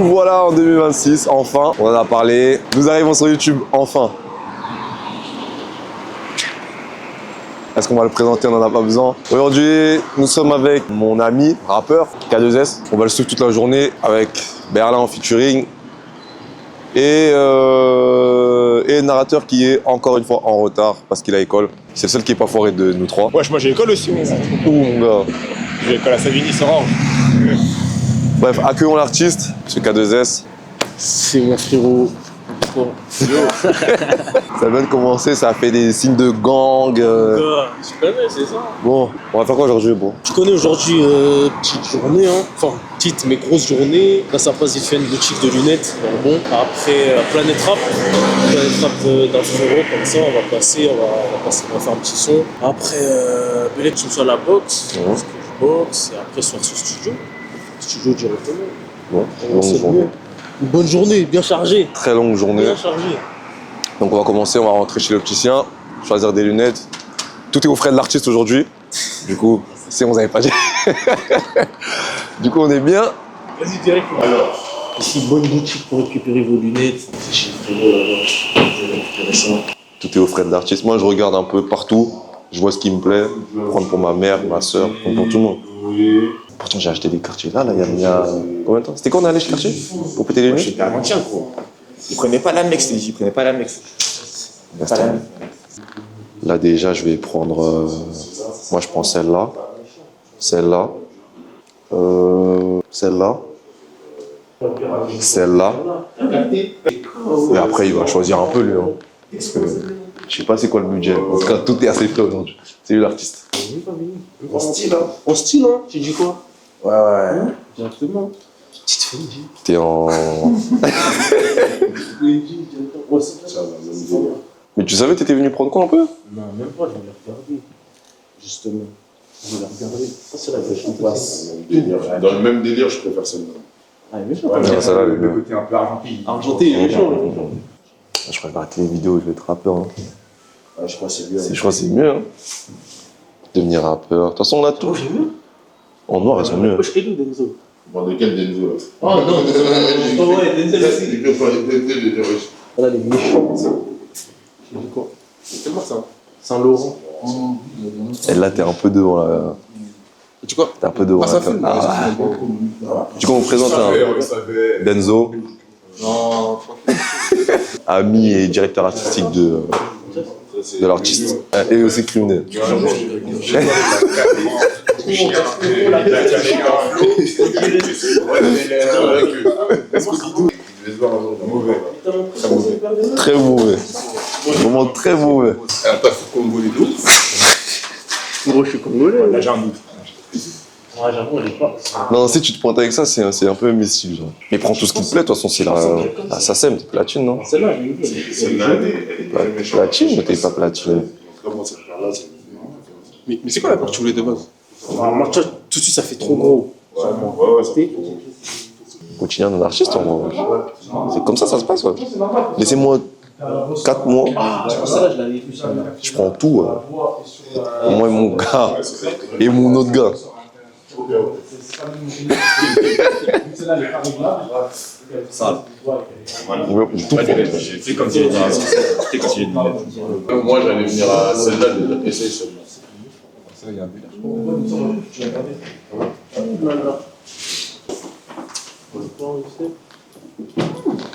Nous voilà en 2026, enfin, on en a parlé. Nous arrivons sur YouTube, enfin. Est-ce qu'on va le présenter? On n'en a pas besoin. Aujourd'hui, nous sommes avec mon ami, rappeur, K2S. On va le suivre toute la journée avec Berlin en featuring. Et le narrateur qui est encore une fois en retard parce qu'il a école. C'est le seul qui n'est pas foiré de nous trois. Wesh, moi j'ai école aussi. Ouh, mon gars. J'ai école à Savigny-sur-Orge. Bref, accueillons l'artiste, ce K2S. C'est mon frérot. Bon. Ça vient de commencer, ça a fait des signes de gang. Tu connais, c'est ça. Bon, on va faire quoi aujourd'hui, bro? Tu connais aujourd'hui, petite journée, hein. Enfin, petite mais grosse journée. Là, ça passe, il fait une boutique de lunettes. Bon, après, Planète Rap d'un frérot, comme ça, on va passer, on va faire un petit son. Après, Belek, tu me sois à la boxe, parce que je boxe, et après, soir sur studio directement. Bon, C'est longue journée. une bonne journée, bien chargée. Très longue journée. Bien chargée. Donc on va commencer, on va rentrer chez l'opticien, choisir des lunettes. Tout est aux frais de l'artiste aujourd'hui. Du coup, si on vous avait pas dit. Du coup, on est bien. Vas-y, direct. Alors, ici, bonne boutique pour récupérer vos lunettes. C'est chez le frérot là-bas. Je vais récupérer ça. Tout est aux frais de l'artiste. Moi, je regarde un peu partout. Je vois ce qui me plaît. Prendre pour ma mère, ma soeur, pour tout le monde. Pourtant, j'ai acheté des quartiers là, il y a combien de temps? C'était quand on est allé chez Cartier pour péter les lunettes? J'étais à Montien, gros. Ils prenaient pas la Mex, ils prenaient pas la Mex. Là, déjà, je vais prendre. Moi, je prends celle-là. Celle-là. Celle-là. Celle-là. Et après, il va choisir un peu, lui. Hein. Parce que je sais pas c'est quoi le budget. En tout cas, tout est assez frais aujourd'hui. C'est lui l'artiste. En style, hein. En style, hein. Tu dis quoi? Ouais, ouais. Directement. Petite Fendi. T'es en. Mais tu savais, t'étais venu prendre quoi un peu? Non, même pas, je vais les regarder. Justement. Je vais les regarder. Ça, c'est la version place. Dans le même délire, je préfère celle-là. Ah, il est méchant. Ouais, mais ça va, le côté un peu argenté. Argenté, il est méchant. Je préfère arrêter les vidéos, je vais être rappeur. Hein. Ah, je crois que c'est mieux. Je crois que c'est mieux. Hein. Devenir rappeur. De toute façon, on a tout. Oh, j'ai mieux. En noir, ils sont mieux. Wesh, hello, Denzo. Bon, de quel Denzo là? Oh non, oh ouais, Denzel aussi. Il peut pas Denzo, il est wesh. Voilà, les méchants. J'ai dit quoi? C'est quoi ça? Saint-Laurent. Et là, t'es un peu devant. Là. Tu quoi? T'es un peu devant. Ah, ça fume. Du coup, on présente un Denzo, Non, ami et directeur artistique de l'artiste. Et aussi criminel. Très mauvais. Vraiment très mauvais. Un taf congolais d'où? Gros, je suis congolais. Là j'ai un doute. Ouais, j'avoue, elle est pas. Non, si tu te pointes avec ça, c'est un peu mes styles. Genre. Mais prends tout ce qui te plaît, de toute façon, c'est la SACEM, t'es platine, non? Celle-là, je l'ai vu. Celle-là, elle est méchante. Platine, mais t'es pas platine. Comment cette part-là, c'est... Mais c'est quoi la part que tu voulais de base? Moi, tout de suite, ça fait trop gros. Ouais, ça fait trop. Quotidien d'un artiste, en vrai. C'est comme ça se passe, ouais. Laissez-moi 4 mois, Celle-là, je l'avais vu, celle-là. je prends tout. Ouais. Moi et mon gars, et mon autre gars. Ça. Ouais, tout prendre. C'est comme si j'ai dit. C'est comme si j'ai dit. Moi, j'allais venir à celle-là, de essayer celle-là. Ça, il y a un but.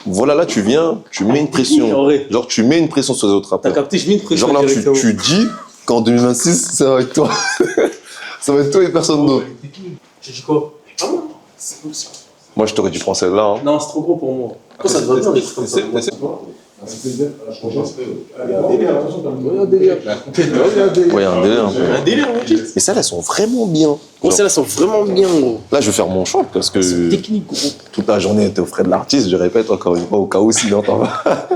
Voilà, là, tu viens, tu mets une pression. Genre, tu mets une pression sur les autres T'as rappeurs. capté, je mets une pression. Genre là, directement. tu dis qu'en 2026, ça va être toi. Ça va être toi et personne d'autre. J'ai dit quoi? Moi, je t'aurais dû prendre celle-là. Hein. Non, c'est trop gros pour moi. Pourquoi ça te va bien les trucs comme ça? Ouais, il y a un délire un peu. Un délire, on dit. Mais celles-là, elles sont vraiment bien. Gros, celles-là sont vraiment bien, gros. Là, je vais faire mon choix parce que C'est technique, gros. toute la journée était au frais de l'artiste. Je répète encore une fois au cas où s'il n'entend pas.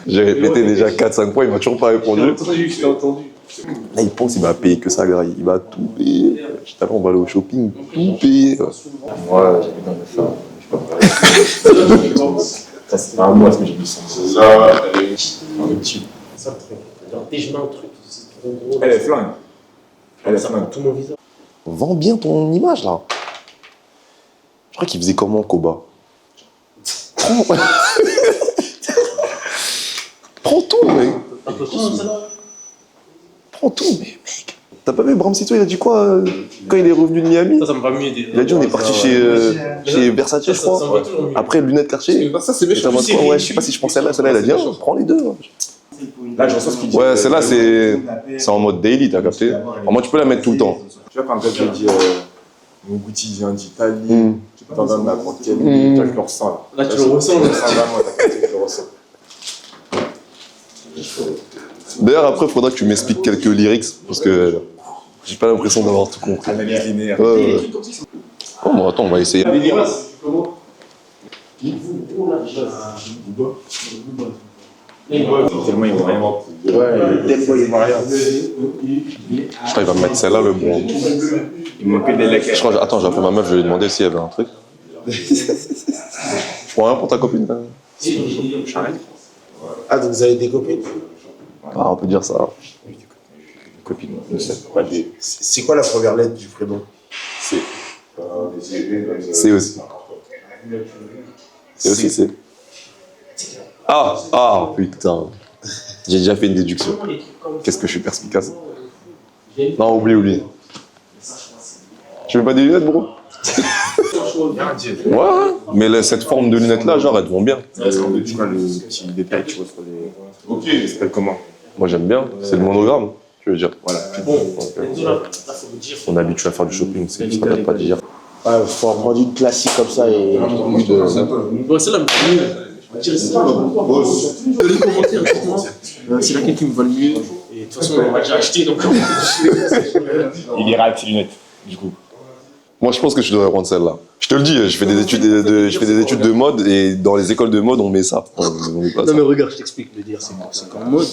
J'ai répété déjà 4-5 fois, il m'a toujours pas répondu. Je t'ai entendu. Là, il pense qu'il va payer que ça, gars. Il va tout payer. Tout à l'heure, on va aller au shopping, tout payer. Moi, j'habite dans le phare. Ça, c'est pas un mois ce que j'ai dit. C'est ça, elle est petit. C'est ça le truc. Genre, dès que je mets un truc, c'est trop gros. Elle est flingue. Elle est Ça flingue. prend tout mon visage. Vends bien ton image, là. Je crois qu'il faisait comment, Koba? Prends... Prends tout, mec. Prends tout, mais mec. T'as pas vu Bramsito, il a dit quoi quand il est revenu de Miami? Ça me va mieux aider. Il a dit on est parti chez Versace, je crois. Après, lunettes Cartier. Ça, c'est méchant. Ouais, je sais pas si je prends celle-là. Celle-là, il a dit prends les deux. Là, je ressens ce qu'il dit. Ouais, celle-là, c'est en mode daily, t'as capté? En mode, tu peux la mettre tout le temps. Tu vois, quand un gars te dit mon Gucci vient d'Italie, tu peux t'en donner n'importe quel. Toi, je le ressens là. Là, tu le ressens. Je le ressens vraiment, t'as capté, je le ressens. D'ailleurs, après, il faudra que tu m'expliques quelques lyrics, parce que j'ai pas l'impression d'avoir tout compris. Analyse linéaire. Ouais. Oh, bon, attends, on va essayer. Tellement il voit rien. Ouais, tellement il voit rien. Je crois qu'il va me mettre celle-là, le bon. Il manquait des lecs. Attends, j'ai appelé ma meuf, je vais lui demander s'il y avait un truc. Je prends rien pour ta copine. J'arrête. Ah, donc vous avez des copines? Ah, on peut dire ça. Copine, ne sais pas des. C'est quoi la première lettre du prénom? C'est aussi. C'est aussi, c'est. Ah, putain. J'ai déjà fait une déduction. Qu'est-ce que je suis perspicace. Non, oublie. Tu veux pas des lunettes, bro? Ouais, mais cette forme de lunettes-là, genre, elles te vont bien. Est-ce qu'on veut, tu vois, le petit détail, tu vois, sur les. Ok. Ça s'appelle comment? Moi, j'aime bien. C'est le monogramme, tu veux dire. Voilà. On est habitué à faire du shopping, ça date pas d'hier. Ouais, faut en prendre une classique comme ça et plus de... Bon, c'est là, c'est laquelle qui me va le mieux. Et de toute façon, on m'a déjà acheté, donc. Il ira avec ses lunettes, du coup. Moi, je pense que tu devrais prendre celle-là. Je te le dis, je fais des études de mode et dans les écoles de mode, on met ça. On met pas ça. Non, mais regarde, je t'explique le dire. C'est qu'en mode,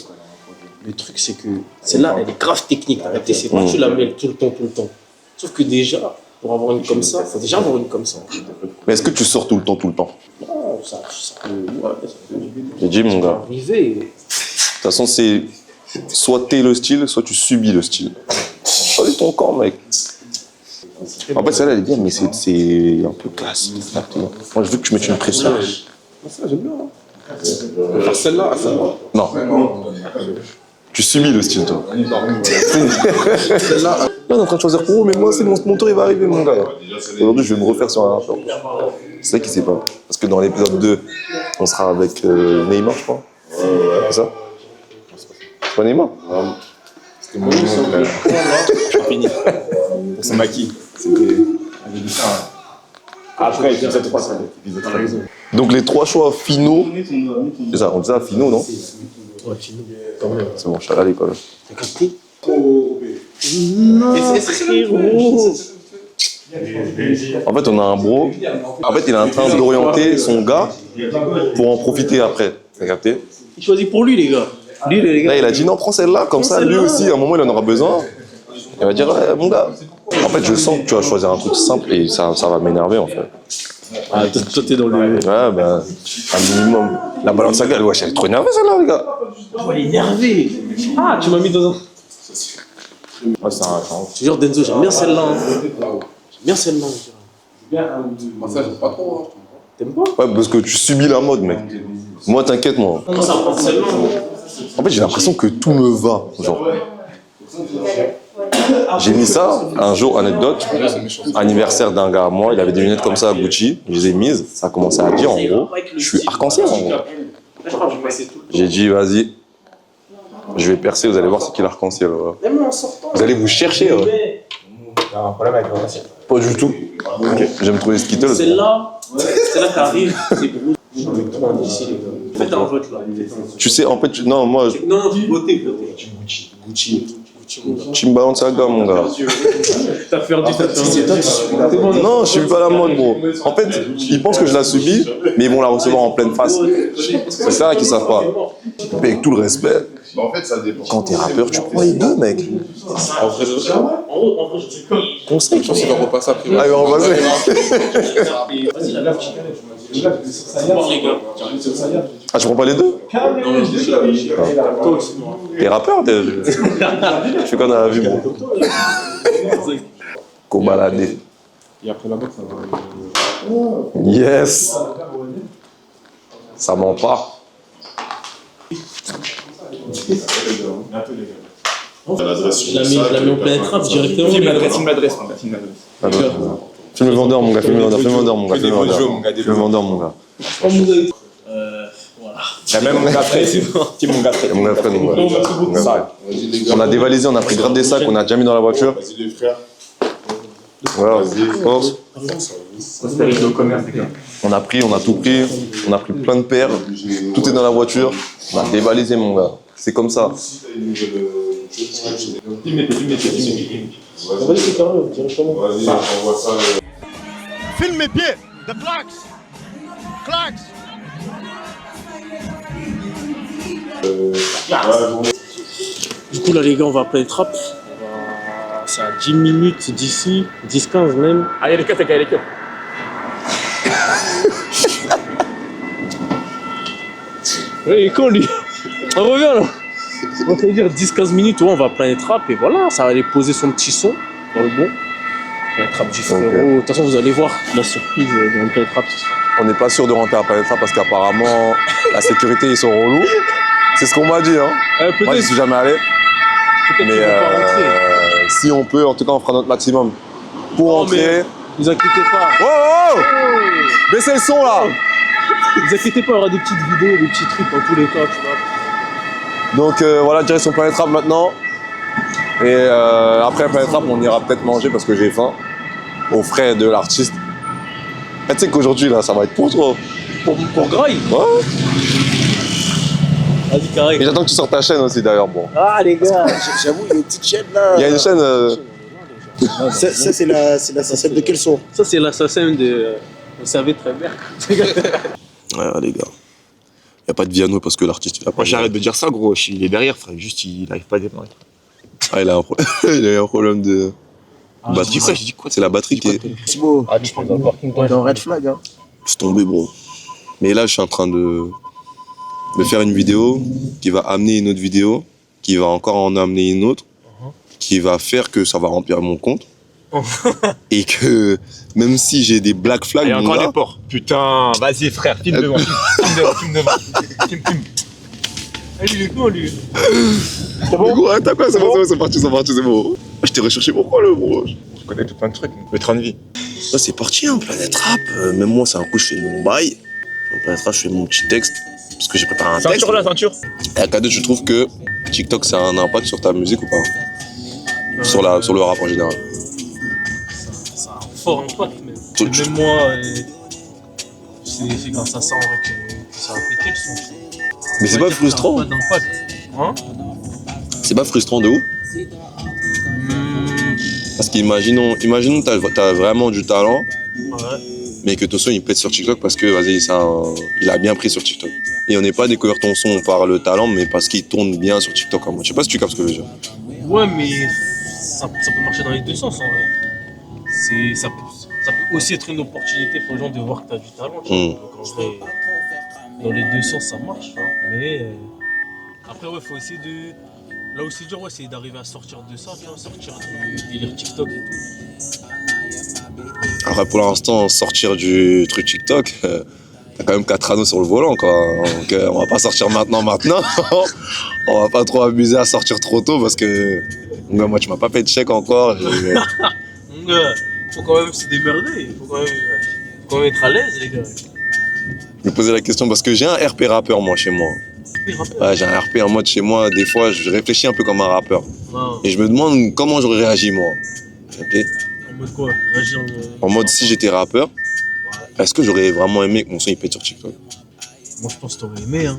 le truc, c'est que celle-là, elle est grave technique. T'as capté? C'est pas que tu la mets tout le temps. Sauf que déjà, pour avoir une comme ça, il faut déjà avoir une comme ça. Mais est-ce que tu sors tout le temps? Non, ça peut. Ouais, ça peut. J'ai dit, mon gars. Arriver. De toute façon, c'est soit t'es le style, soit tu subis le style. Choisis ton corps, mec. En fait, celle-là, elle est bien, mais c'est un peu classe. Moi, je veux que tu mettes une pression. Ça, j'aime bien. Faire celle-là, Non. Tu subis le style, toi. Là, on est en train de choisir pour vous, mais moi, c'est mon tour, il va arriver, mon gars. Aujourd'hui, je vais me refaire sur un rappeur. C'est ça qui s'est pas. Parce que dans l'épisode 2, on sera avec Neymar, je crois. C'est ça? C'est pas Neymar? C'était mon nom, j'ai fini. C'est Maki. C'était. Après, épisode 3, ça va être épisode 3. Donc, les 3 choix finaux. C'est ça, on dit ça, finaux, non? Ouais, fini. Quand même. C'est bon, je suis allé à l'école. T'as capté? Non, frérot. En fait, on a un bro. En fait, il est en train d'orienter son gars pour en profiter après. T'as capté? Il choisit pour lui, les gars. Lui, les gars. Là, il a dit non, prends celle-là, comme ça, lui aussi, à un moment, il en aura besoin. Il va dire, ouais, mon gars. En fait, je sens que tu vas choisir un truc simple et ça va m'énerver, en fait. Ah, toi, t'es dans le. Ouais, bah, un minimum. La balance à gueule, ouais, elle est trop énervée, celle-là, les gars. Oh, il est énervé. Ah, tu m'as mis dans un. Ouais, c'est un. Je te jure, Denzo, j'aime bien celle-là. J'aime bien celle-là. Moi, ça, j'aime pas trop. T'aimes pas? Ouais, parce que tu subis la mode, mec. Moi, t'inquiète, moi. Comment ça prend celle-là? En fait, j'ai l'impression que tout me va, genre. J'ai mis ça, un jour, anecdote, anniversaire d'un gars à moi, il avait des lunettes comme ça à Gucci, je les ai mises, ça a commencé à dire en gros, je suis arc-en-ciel en gros. J'ai dit, vas-y, je vais percer, vous allez voir c'est qui l'arc-en-ciel. Vous allez vous chercher. Il y a un problème avec l'arc-en-ciel. Pas du tout. J'aime trouver Skittles. Celle-là t'arrive, c'est gros. J'en ai trop un ici, les gars. Faites un vote là. Tu sais, en fait, non, moi, Non, votez. Gucci. Chimbalancega, mon gars. T'as perdu. Non, je suis pas la mode, gros. En fait, ils pensent que je la subis, mais ils vont la recevoir en pleine face. C'est ça qu'ils savent pas. Mais avec tout le respect, En fait, ça dépend. quand t'es rappeur, tu prends les deux, mec. En vrai, je sais pas. Conseil. Je pense qu'il va repasser après. Allez, on va passer. Vas-y, la lave, les gars. Ah, tu prends pas les deux? T'es rappeur, je fais quoi dans la vie, bro? Cobaladé. Et après là-bas, ça va. Yes. Ça ment pas. L'adresse Je l'ai mis en plein trap directement. Filme l'adresse, mon gars. Filme le vendeur, mon gars. Filme le vendeur, filme le vendeur, mon gars. Filme le vendeur, filme le vendeur, mon gars. Voilà. Il y a même mon gars frais. Team mon gars frais. Mon gars, frère, mon gars. On a dévalisé, on a pris grave des sacs, on a déjà mis dans la voiture. Vas-y les frères. Voilà, force. Prospérité au commerce, les gars. On a pris, on a tout pris. On a pris plein de paires. Tout est dans la voiture. On a dévalisé, mon gars. C'est comme ça. Si t'as une nouvelle chose, Filme. Vas-y, c'est carré, directement. vas-y, on voit ça. Filme mes pieds. The clacks. Clacks. Du coup, là, les gars, on va appeler le trap. C'est à 10 minutes d'ici, 10-15 même. Allez, les gars, t'as qu'à les gars. Ouais, il est con, lui. On revient, là. On va dire 10-15 minutes, ouais, on va plein les trappes et voilà, ça va aller poser son petit son dans le bon. La trappe du frérot. De toute façon, vous allez voir la surprise dans le plein trappe. On n'est pas sûr de rentrer à Planète Rap parce qu'apparemment, la sécurité, ils sont relous. C'est ce qu'on m'a dit, hein. Moi, je suis jamais allé. Mais si on peut, en tout cas, on fera notre maximum pour rentrer. Ne vous inquiétez pas. Oh, oh, oh, baissez le son, là. Ne vous inquiétez pas, il y aura des petites vidéos, des petits trucs dans tous les cas, tu vois. Donc voilà, direction Planète Rap maintenant. Et après Planète Rap, on ira peut-être manger parce que j'ai faim. Aux frais de l'artiste. Et tu sais qu'aujourd'hui, là, ça va être pour toi. Pour Graille. Ouais. Vas-y, carré. Et j'attends que tu sortes ta chaîne aussi, d'ailleurs. Bon. Ah les gars, j'avoue, il y a une petite chaîne là. Il y a une chaîne. Ça c'est celle de quel son? Ça, c'est l'assassin de. Vous savez très bien. Ouais, les gars. Il n'y a pas de vie à nous parce que l'artiste, il a pas. Moi, j'arrête de dire ça, gros. Il est derrière, frère. Juste, il n'arrive pas à démarrer. Ah, il a un problème. Il a eu un problème de. batterie. J'ai dit quoi C'est la batterie qui est. Thibaut, Ah, tu parles dans le parking, t'es en red flag hein. C'est tombé, bro. Mais là, je suis en train de faire une vidéo qui va amener une autre vidéo, qui va encore en amener une autre, qui va faire que ça va remplir mon compte. Et que même si j'ai des black flags, Il y a mon encore gars, des ports. Putain, vas-y, frère. Filme devant. Filme devant. Filme. Allez, il est con, lui. mais gros, t'as quoi? C'est bon, c'est parti, c'est bon. Je t'ai recherché pourquoi, le bro? Je connais tout plein de trucs. Le train de vie. Là, c'est parti, hein, Planète Rap. Même moi, c'est un coup, je fais mon bail. En Planète Rap, je fais mon petit texte. Parce que j'ai préparé un texte. Ceinture là, ceinture. Et à K2, tu trouves que TikTok, ça a un impact sur ta musique ou pas? Sur le rap en général. Ça a un fort impact, même. Tu- Même moi, c'est grâce à ça en vrai que ça a pété le son. Mais c'est pas frustrant. Pas d'impact. Hein? C'est pas frustrant de ouf. Parce qu'imaginons, t'as vraiment du talent, Ouais. mais que ton son il pète sur TikTok parce que vas-y, il a bien pris sur TikTok. Et on n'est pas découvert ton son par le talent, mais parce qu'il tourne bien sur TikTok. Je sais pas si tu captes ce que je veux dire. Ouais, mais ça peut marcher dans les deux sens en vrai. Ça peut aussi être une opportunité pour les gens de voir que tu as du talent. Tu vois. Donc en vrai, dans les deux sens, ça marche. Hein. Mais après, ouais, faut essayer de. Là où c'est dur, ouais, c'est d'arriver à sortir de ça, tu vois, sortir du délire TikTok et tout. Après, pour l'instant, sortir du truc TikTok, t'as quand même 4 anneaux sur le volant, quoi. Donc, on va pas sortir maintenant. On va pas trop abuser à sortir trop tôt parce que moi, tu m'as pas fait de chèque encore. Mon gars, faut quand même se démerder. Faut quand même être à l'aise, les gars. Je me posais la question parce que j'ai un RP rappeur, moi, chez moi. Ouais, j'ai un RP en mode chez moi. Des fois, je réfléchis un peu comme un rappeur. Non. Et je me demande comment j'aurais réagi, moi. Ok. En mode quoi? Réagir En mode, si j'étais rappeur, est-ce que j'aurais vraiment aimé que mon son il pète sur TikTok? Moi, je pense que t'aurais aimé, hein.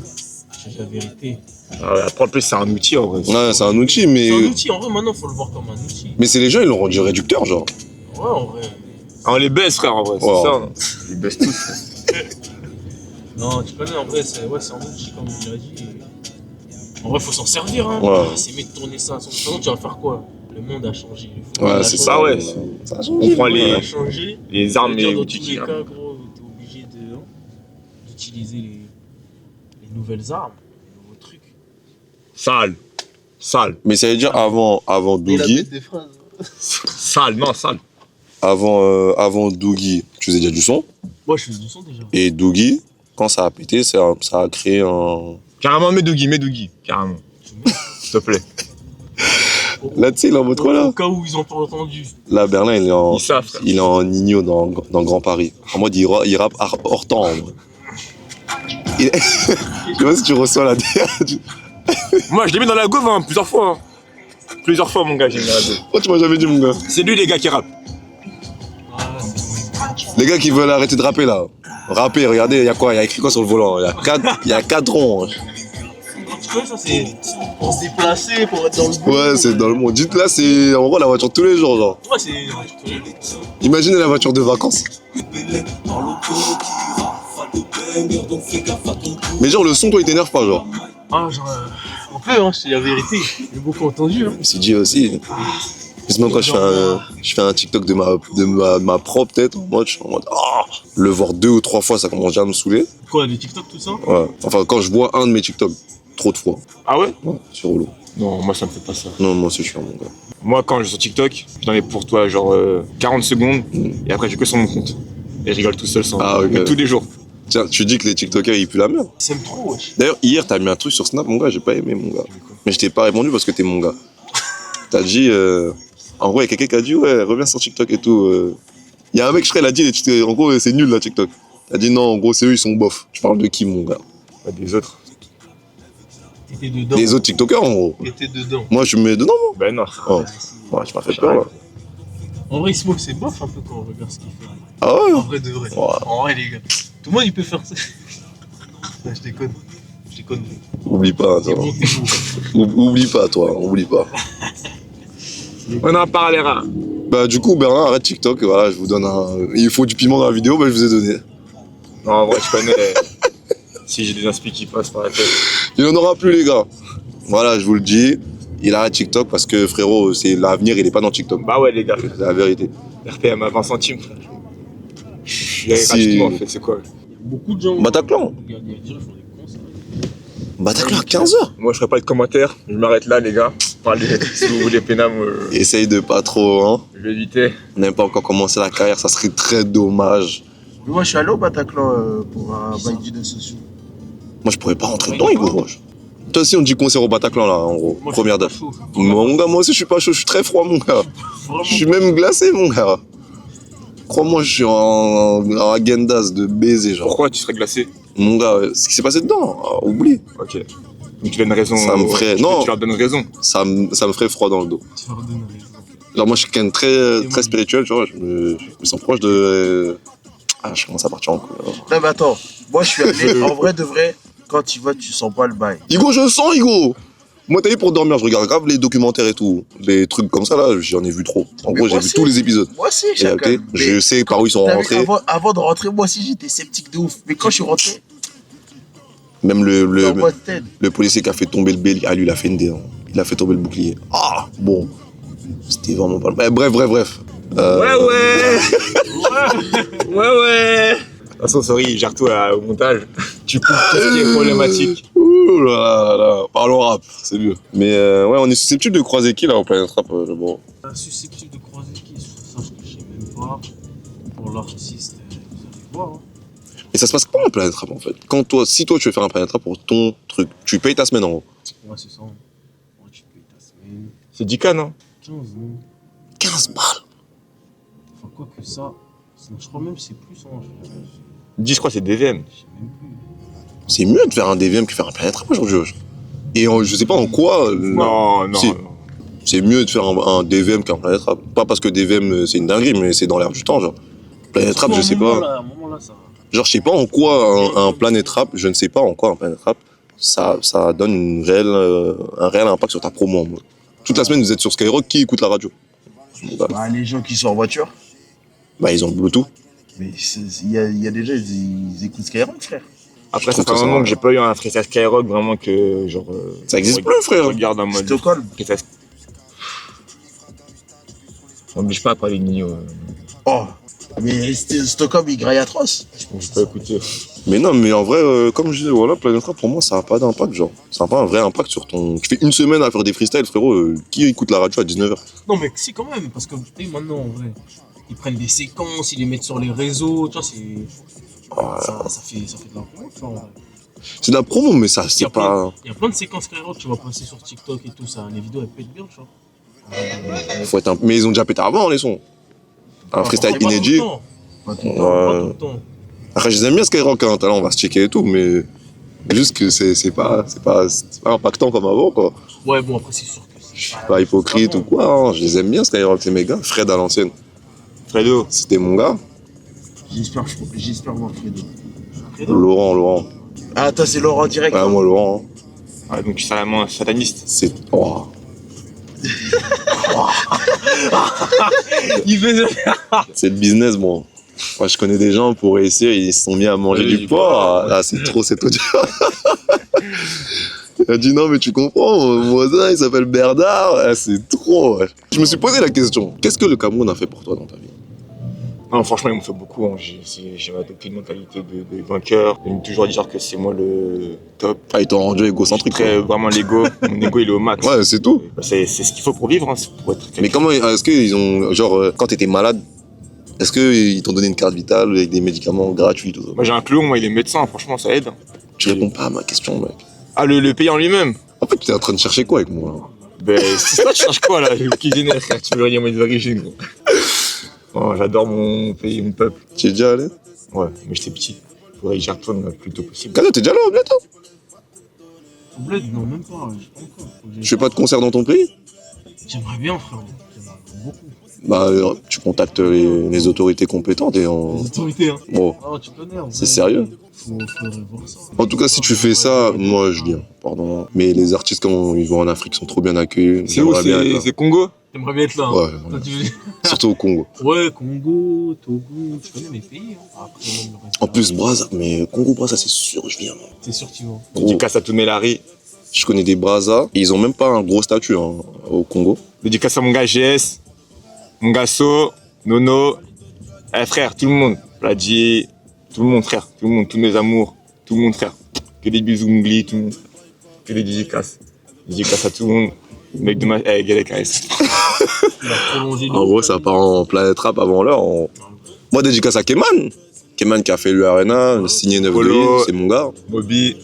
C'est la vérité. Après, en plus, c'est un outil en vrai. Ouais, c'est un outil, mais. C'est un outil, en vrai, maintenant, faut le voir comme un outil. Mais c'est les gens, ils l'ont rendu réducteur, genre. Ouais, en vrai. On les baisse, frère, en vrai. C'est Ouais. ça. Ils baissent tous. Non, tu connais, en vrai, c'est un outil, comme il a dit. En vrai, faut s'en servir, hein. Ouais. C'est mieux de tourner ça. Sinon, tu vas faire quoi? Le monde a changé. Ouais, c'est ça, ouais. Ça a On changé. prend Le monde a les changé. armes Ça veut et dire, les dans outils tous les qui cas, gros, t'es obligé d'utiliser les nouvelles armes, les nouveaux trucs. Sale. Mais ça veut dire avant Doogie, Sale, non, sale. avant Doogie, Tu faisais déjà du son. Moi, je faisais du son déjà. Et Doogie, quand ça a pété, ça a créé un... Carrément, Medougi, carrément. S'il te plaît. Là, tu sais, il est en mode quoi, là? Au cas où ils ont pas entendu. Là, Berlin, Ils savent, frère. il est en Nino dans Grand Paris. En mode, il rappe hors temps. En mode. Je sais pas si tu reçois la DA. Moi, je l'ai mis dans la gauve plusieurs fois. Plusieurs fois, mon gars, j'ai mis dans la gauve. Oh, tu m'as jamais dit, mon gars. C'est lui, les gars, qui rappent. Les gars qui veulent arrêter de rapper, là. Rapper, regardez, il y a quoi? Il y a écrit quoi sur le volant? Il y a 4 ronds. Tu vois, ça, c'est pour se déplacer, pour être dans le bout. Ouais, c'est dans le monde. Dites là, c'est en gros la voiture de tous les jours, genre. Ouais, c'est. Imaginez la voiture de vacances. Mais genre, le son, toi, il t'énerve pas, genre. Ah, genre. On peut, hein, c'est la vérité. J'ai beaucoup entendu. Hein. C'est dit aussi. Justement, quand je fais un TikTok de ma propre tête, je suis en mode, ah, le voir 2 ou 3 fois, ça commence déjà à me saouler. Quoi, du TikTok, tout ça? Ouais. Enfin, quand je vois un de mes TikTok, trop de fois. Ah ouais? Ouais, c'est relou. Non, moi, ça me fait pas ça. Non, moi, c'est chiant, mon gars. Moi, quand je suis sur TikTok, j'en ai pour toi, genre 40 secondes, et après, j'ai que sur mon compte. Et je rigole tout seul sans. Ah, ok. Mais tous les jours. Tiens, tu dis que les TikTokers, ils puent la merde. Ils s'aiment trop, wesh. D'ailleurs, hier, t'as mis un truc sur Snap, mon gars, j'ai pas aimé, mon gars. Mais je t'ai pas répondu parce que t'es mon gars. T'as dit, en gros, il y a quelqu'un qui a dit, ouais, reviens sur TikTok et tout. Il y a un mec, je crois, il a dit, en gros, c'est nul, là, TikTok. T'as dit, non, en gros, c'est eux, ils sont bof. Je parle de qui, mon gars? Pas des autres. T'étais dedans. Des autres TikTokers, en gros. T'étais dedans. Moi, je me mets dedans, moi. Ben non. Oh. Ouais, tu m'as fait peur, là. En vrai, Smoke, c'est bof un peu quand on regarde ce qu'il fait. Ah ouais? En vrai, de vrai. Ouais. En vrai, les gars. Tout le monde, il peut faire ça. Ouais, je déconne. Je déconne. Oublie pas, C'est toi. bon, t'es beau. Oublie pas, toi, oublie pas. On en parlera. Bah, du coup, Berlin, arrête TikTok, voilà, je vous donne il faut du piment dans la vidéo, bah, je vous ai donné. Non, en vrai, je connais. Si j'ai des inspi qui passent par la tête. Il en aura plus, les gars. Voilà, je vous le dis. Il arrête TikTok parce que, frérot, c'est l'avenir, il est pas dans TikTok. Bah ouais, les gars. C'est la vérité. RPM à 20 centimes, frère. Je Si- gratuitement, en fait, c'est quoi? Beaucoup de gens. Bataclan. Regarde, il y a des gens qui font des concerts. Bataclan à 15h. Moi, je ferai pas de commentaires. Je m'arrête là, les gars. Parlez, si vous voulez, Pénam, Essaye de pas trop, hein. je vais éviter. On n'a pas encore commencé la carrière, ça serait très dommage. Moi, je suis allé au Bataclan pour un bail de sociaux. Moi, je pourrais pas rentrer dedans, Hugo. Toi aussi, on dit concert au Bataclan, là, en gros. Moi, Première je date. suis pas chaud. Mon gars, moi aussi, je suis pas chaud, je suis très froid, mon gars. Je suis même glacé, mon gars. Crois-moi, je suis en agendas de baiser, genre. Pourquoi tu serais glacé? Mon gars, ce qui s'est passé dedans, oublie. Ok. Donc tu donnes raison. Ça me ferait- non. Tu leur donnes raison. Ça me ferait froid dans le dos. Tu leur donnes raison. Genre, moi, je suis quelqu'un de très, très spirituel, tu vois. Je me sens proche de. Ah, je commence à partir en couille. Non, mais attends, moi, je suis allé, en vrai de vrai, quand tu vas, tu sens pas le bail. Hugo, je sens, Hugo. Moi, t'as vu, pour dormir, je regarde grave les documentaires et tout. Les trucs comme ça, là, j'en ai vu trop. En Mais gros, j'ai moi vu aussi. tous les épisodes. Moi aussi, Et, chacun. ok, je sais par où ils sont T'as vu, rentrés. avant de rentrer, moi aussi, j'étais sceptique de ouf. Mais quand je suis rentré, Même dans moi, tête. le policier qui a fait tomber le bélier, ah, lui, il a fait une dé. Hein. Il a fait tomber le bouclier. Ah, bon. C'était vraiment pas. Bref. Ouais. De toute façon, sorry, gère tout au montage. Tu coupes tout ce qui est problématique. Ouh là là. Parlons rap, c'est mieux. Mais ouais, on est susceptible de croiser qui là au Planète Rap bon. Susceptible de croiser qui? Ça, je sais même pas. Pour l'artiste, vous allez voir. Hein. Et ça se passe comment un Planète Rap en fait? Si toi tu veux faire un Planète Rap pour ton truc, tu payes ta semaine en gros. Ouais, c'est ça. Ouais, tu payes ta semaine. C'est 10K, non? 15, non? 15 balles. Enfin, quoi que ça. Je crois même que c'est plus. Hein. 10, je crois, c'est DVM. Je sais même plus. C'est mieux de faire un DVM que faire un Planète Rap aujourd'hui. Et je sais pas en quoi. Non. Si. C'est mieux de faire un DVM qu'un Planète Rap. Pas parce que DVM c'est une dinguerie, mais c'est dans l'air du temps, genre. Planète Rap, je sais pas. À un moment là, ça. Genre, je sais pas en quoi un Planète Rap, je ne sais pas en quoi un Planète Rap, ça donne un réel impact sur ta promo. Moi. Toute la semaine, vous êtes sur Skyrock, qui écoute la radio? Bah, les gens qui sont en voiture, Bah, ils ont le Bluetooth. mais il y a des gens, ils écoutent Skyrock, frère. Après, Je ça trouve fait un que moment ça- que j'ai pas eu un freestyle Skyrock vraiment que genre. Ça existe plus, frère. Regarde en mode. Stockholm. freestyle. On m'oblige pas à parler de Nino. Oh, mais Stockholm, il graille atroce. Je peux écouter. Mais non, mais en vrai, comme je disais, voilà, Planète Rap, pour moi, ça n'a pas d'impact, genre. Ça n'a pas un vrai impact sur ton. Tu fais une semaine à faire des freestyles, frérot. Qui écoute la radio à 19h? Non, mais si, quand même, parce que tu sais, maintenant, en vrai, ils prennent des séquences, ils les mettent sur les réseaux, tu vois, ça fait de la promo, tu vois. En vrai. C'est de la promo, mais ça, Il y c'est a pas. Il y a plein de séquences Skyrock, tu vas passer sur TikTok et tout ça, les vidéos elles pètent bien, tu vois. Faut être un... Mais ils ont déjà pété avant, les sons. Un freestyle Pas tout le inédit. temps, Pas tout le Ouais. temps. pas tout le temps. Après, je les aime bien Skyrock, hein. Là, on va se checker et tout, mais. Juste que c'est pas impactant comme avant, quoi. Ouais, bon, après, c'est sûr que c'est. Je suis pas hypocrite ou quoi, hein. Je les aime bien Skyrock, ces méga. Fred à l'ancienne. Fredo. C'était mon gars. J'espère voir Fredo. Laurent. Ah, toi, c'est Laurent direct. Ouais, moi, Laurent. Hein. Ouais, donc tu seras vraiment sataniste. C'est. Oh. Il fait C'est le business, moi. Moi, je connais des gens pour réussir, ils se sont mis à manger du porc. Ah, c'est trop dur. Il a dit non, mais tu comprends, mon voisin, il s'appelle Bernard. Ah, c'est trop. Ouais. Je me suis posé la question, qu'est-ce que le Cameroun a fait pour toi dans ta vie? Non, franchement, ils m'ont fait beaucoup. Hein. J'ai adopté une mentalité de vainqueur. Ils m'ont toujours dire que c'est moi le top. Ah, ils t'ont rendu égocentrique. Très vraiment l'ego. Mon ego, il est au max. Ouais, c'est tout. C'est ce qu'il faut pour vivre, hein, c'est pour être Mais comment, est-ce qu'ils ont, genre, quand t'étais malade, est-ce qu'ils t'ont donné une carte vitale avec des médicaments gratuits, tout ça? Moi, j'ai un clone, moi, il est médecin, franchement, ça aide. Tu réponds pas à ma question, mec. Ah, le pays en lui-même. En fait, tu es en train de chercher quoi avec moi, là? Ben, c'est ça, tu cherches quoi, là? Le cuisinier, frère, tu veux rien dire mes origines, gros. Oh, j'adore mon pays, mon peuple. Tu es déjà allé? Ouais, mais j'étais petit. Faudrait que j'y retourne le plus tôt possible. Kado, t'es déjà là, bientôt? Au bled, non, même pas, je sais pas encore. Tu fais pas de concert dans ton pays? J'aimerais bien, frère. J'aimerais beaucoup. Bah, tu contactes les autorités compétentes et Les on... autorités, hein. Bon, Oh, tu connais, en vrai. c'est sérieux. Faudrait voir ça. En tout cas, si tu fais ça, moi, je viens. Pardon. Mais les artistes, quand ils vont en Afrique, sont trop bien accueillis. C'est où? J'aimerais bien être là. C'est Congo? J'aimerais bien être là. Ouais, Toi, ouais. tu veux dire. Surtout au Congo. Ouais, Congo, Togo, tu connais mes pays. Hein. Après, même le reste. En plus, Brazza, mais Congo-Brazza, c'est sûr, je viens. Man. T'es sûr que tu vas. Dédicace à tous mes Larry. Je connais des Brazza, ils ont même pas un gros statut hein, au Congo. Dédicace à mon gars GS, mon gars So, Nono. Eh frère, tout le monde. Ladi, tout le monde, frère. Tout le monde, tous mes amours. Tout le monde, frère. Que des bisous, Mougli, tout le monde. Que des dédicaces. Dédicace à tout le monde. Mec de ma. Eh, Galek AS. Il a prolongé. En gros, ça part en planète rap avant l'heure. Moi, dédicace à Keman. Keman qui a fait l'Arena, signé 9 Polo. c'est mon gars. Bobby.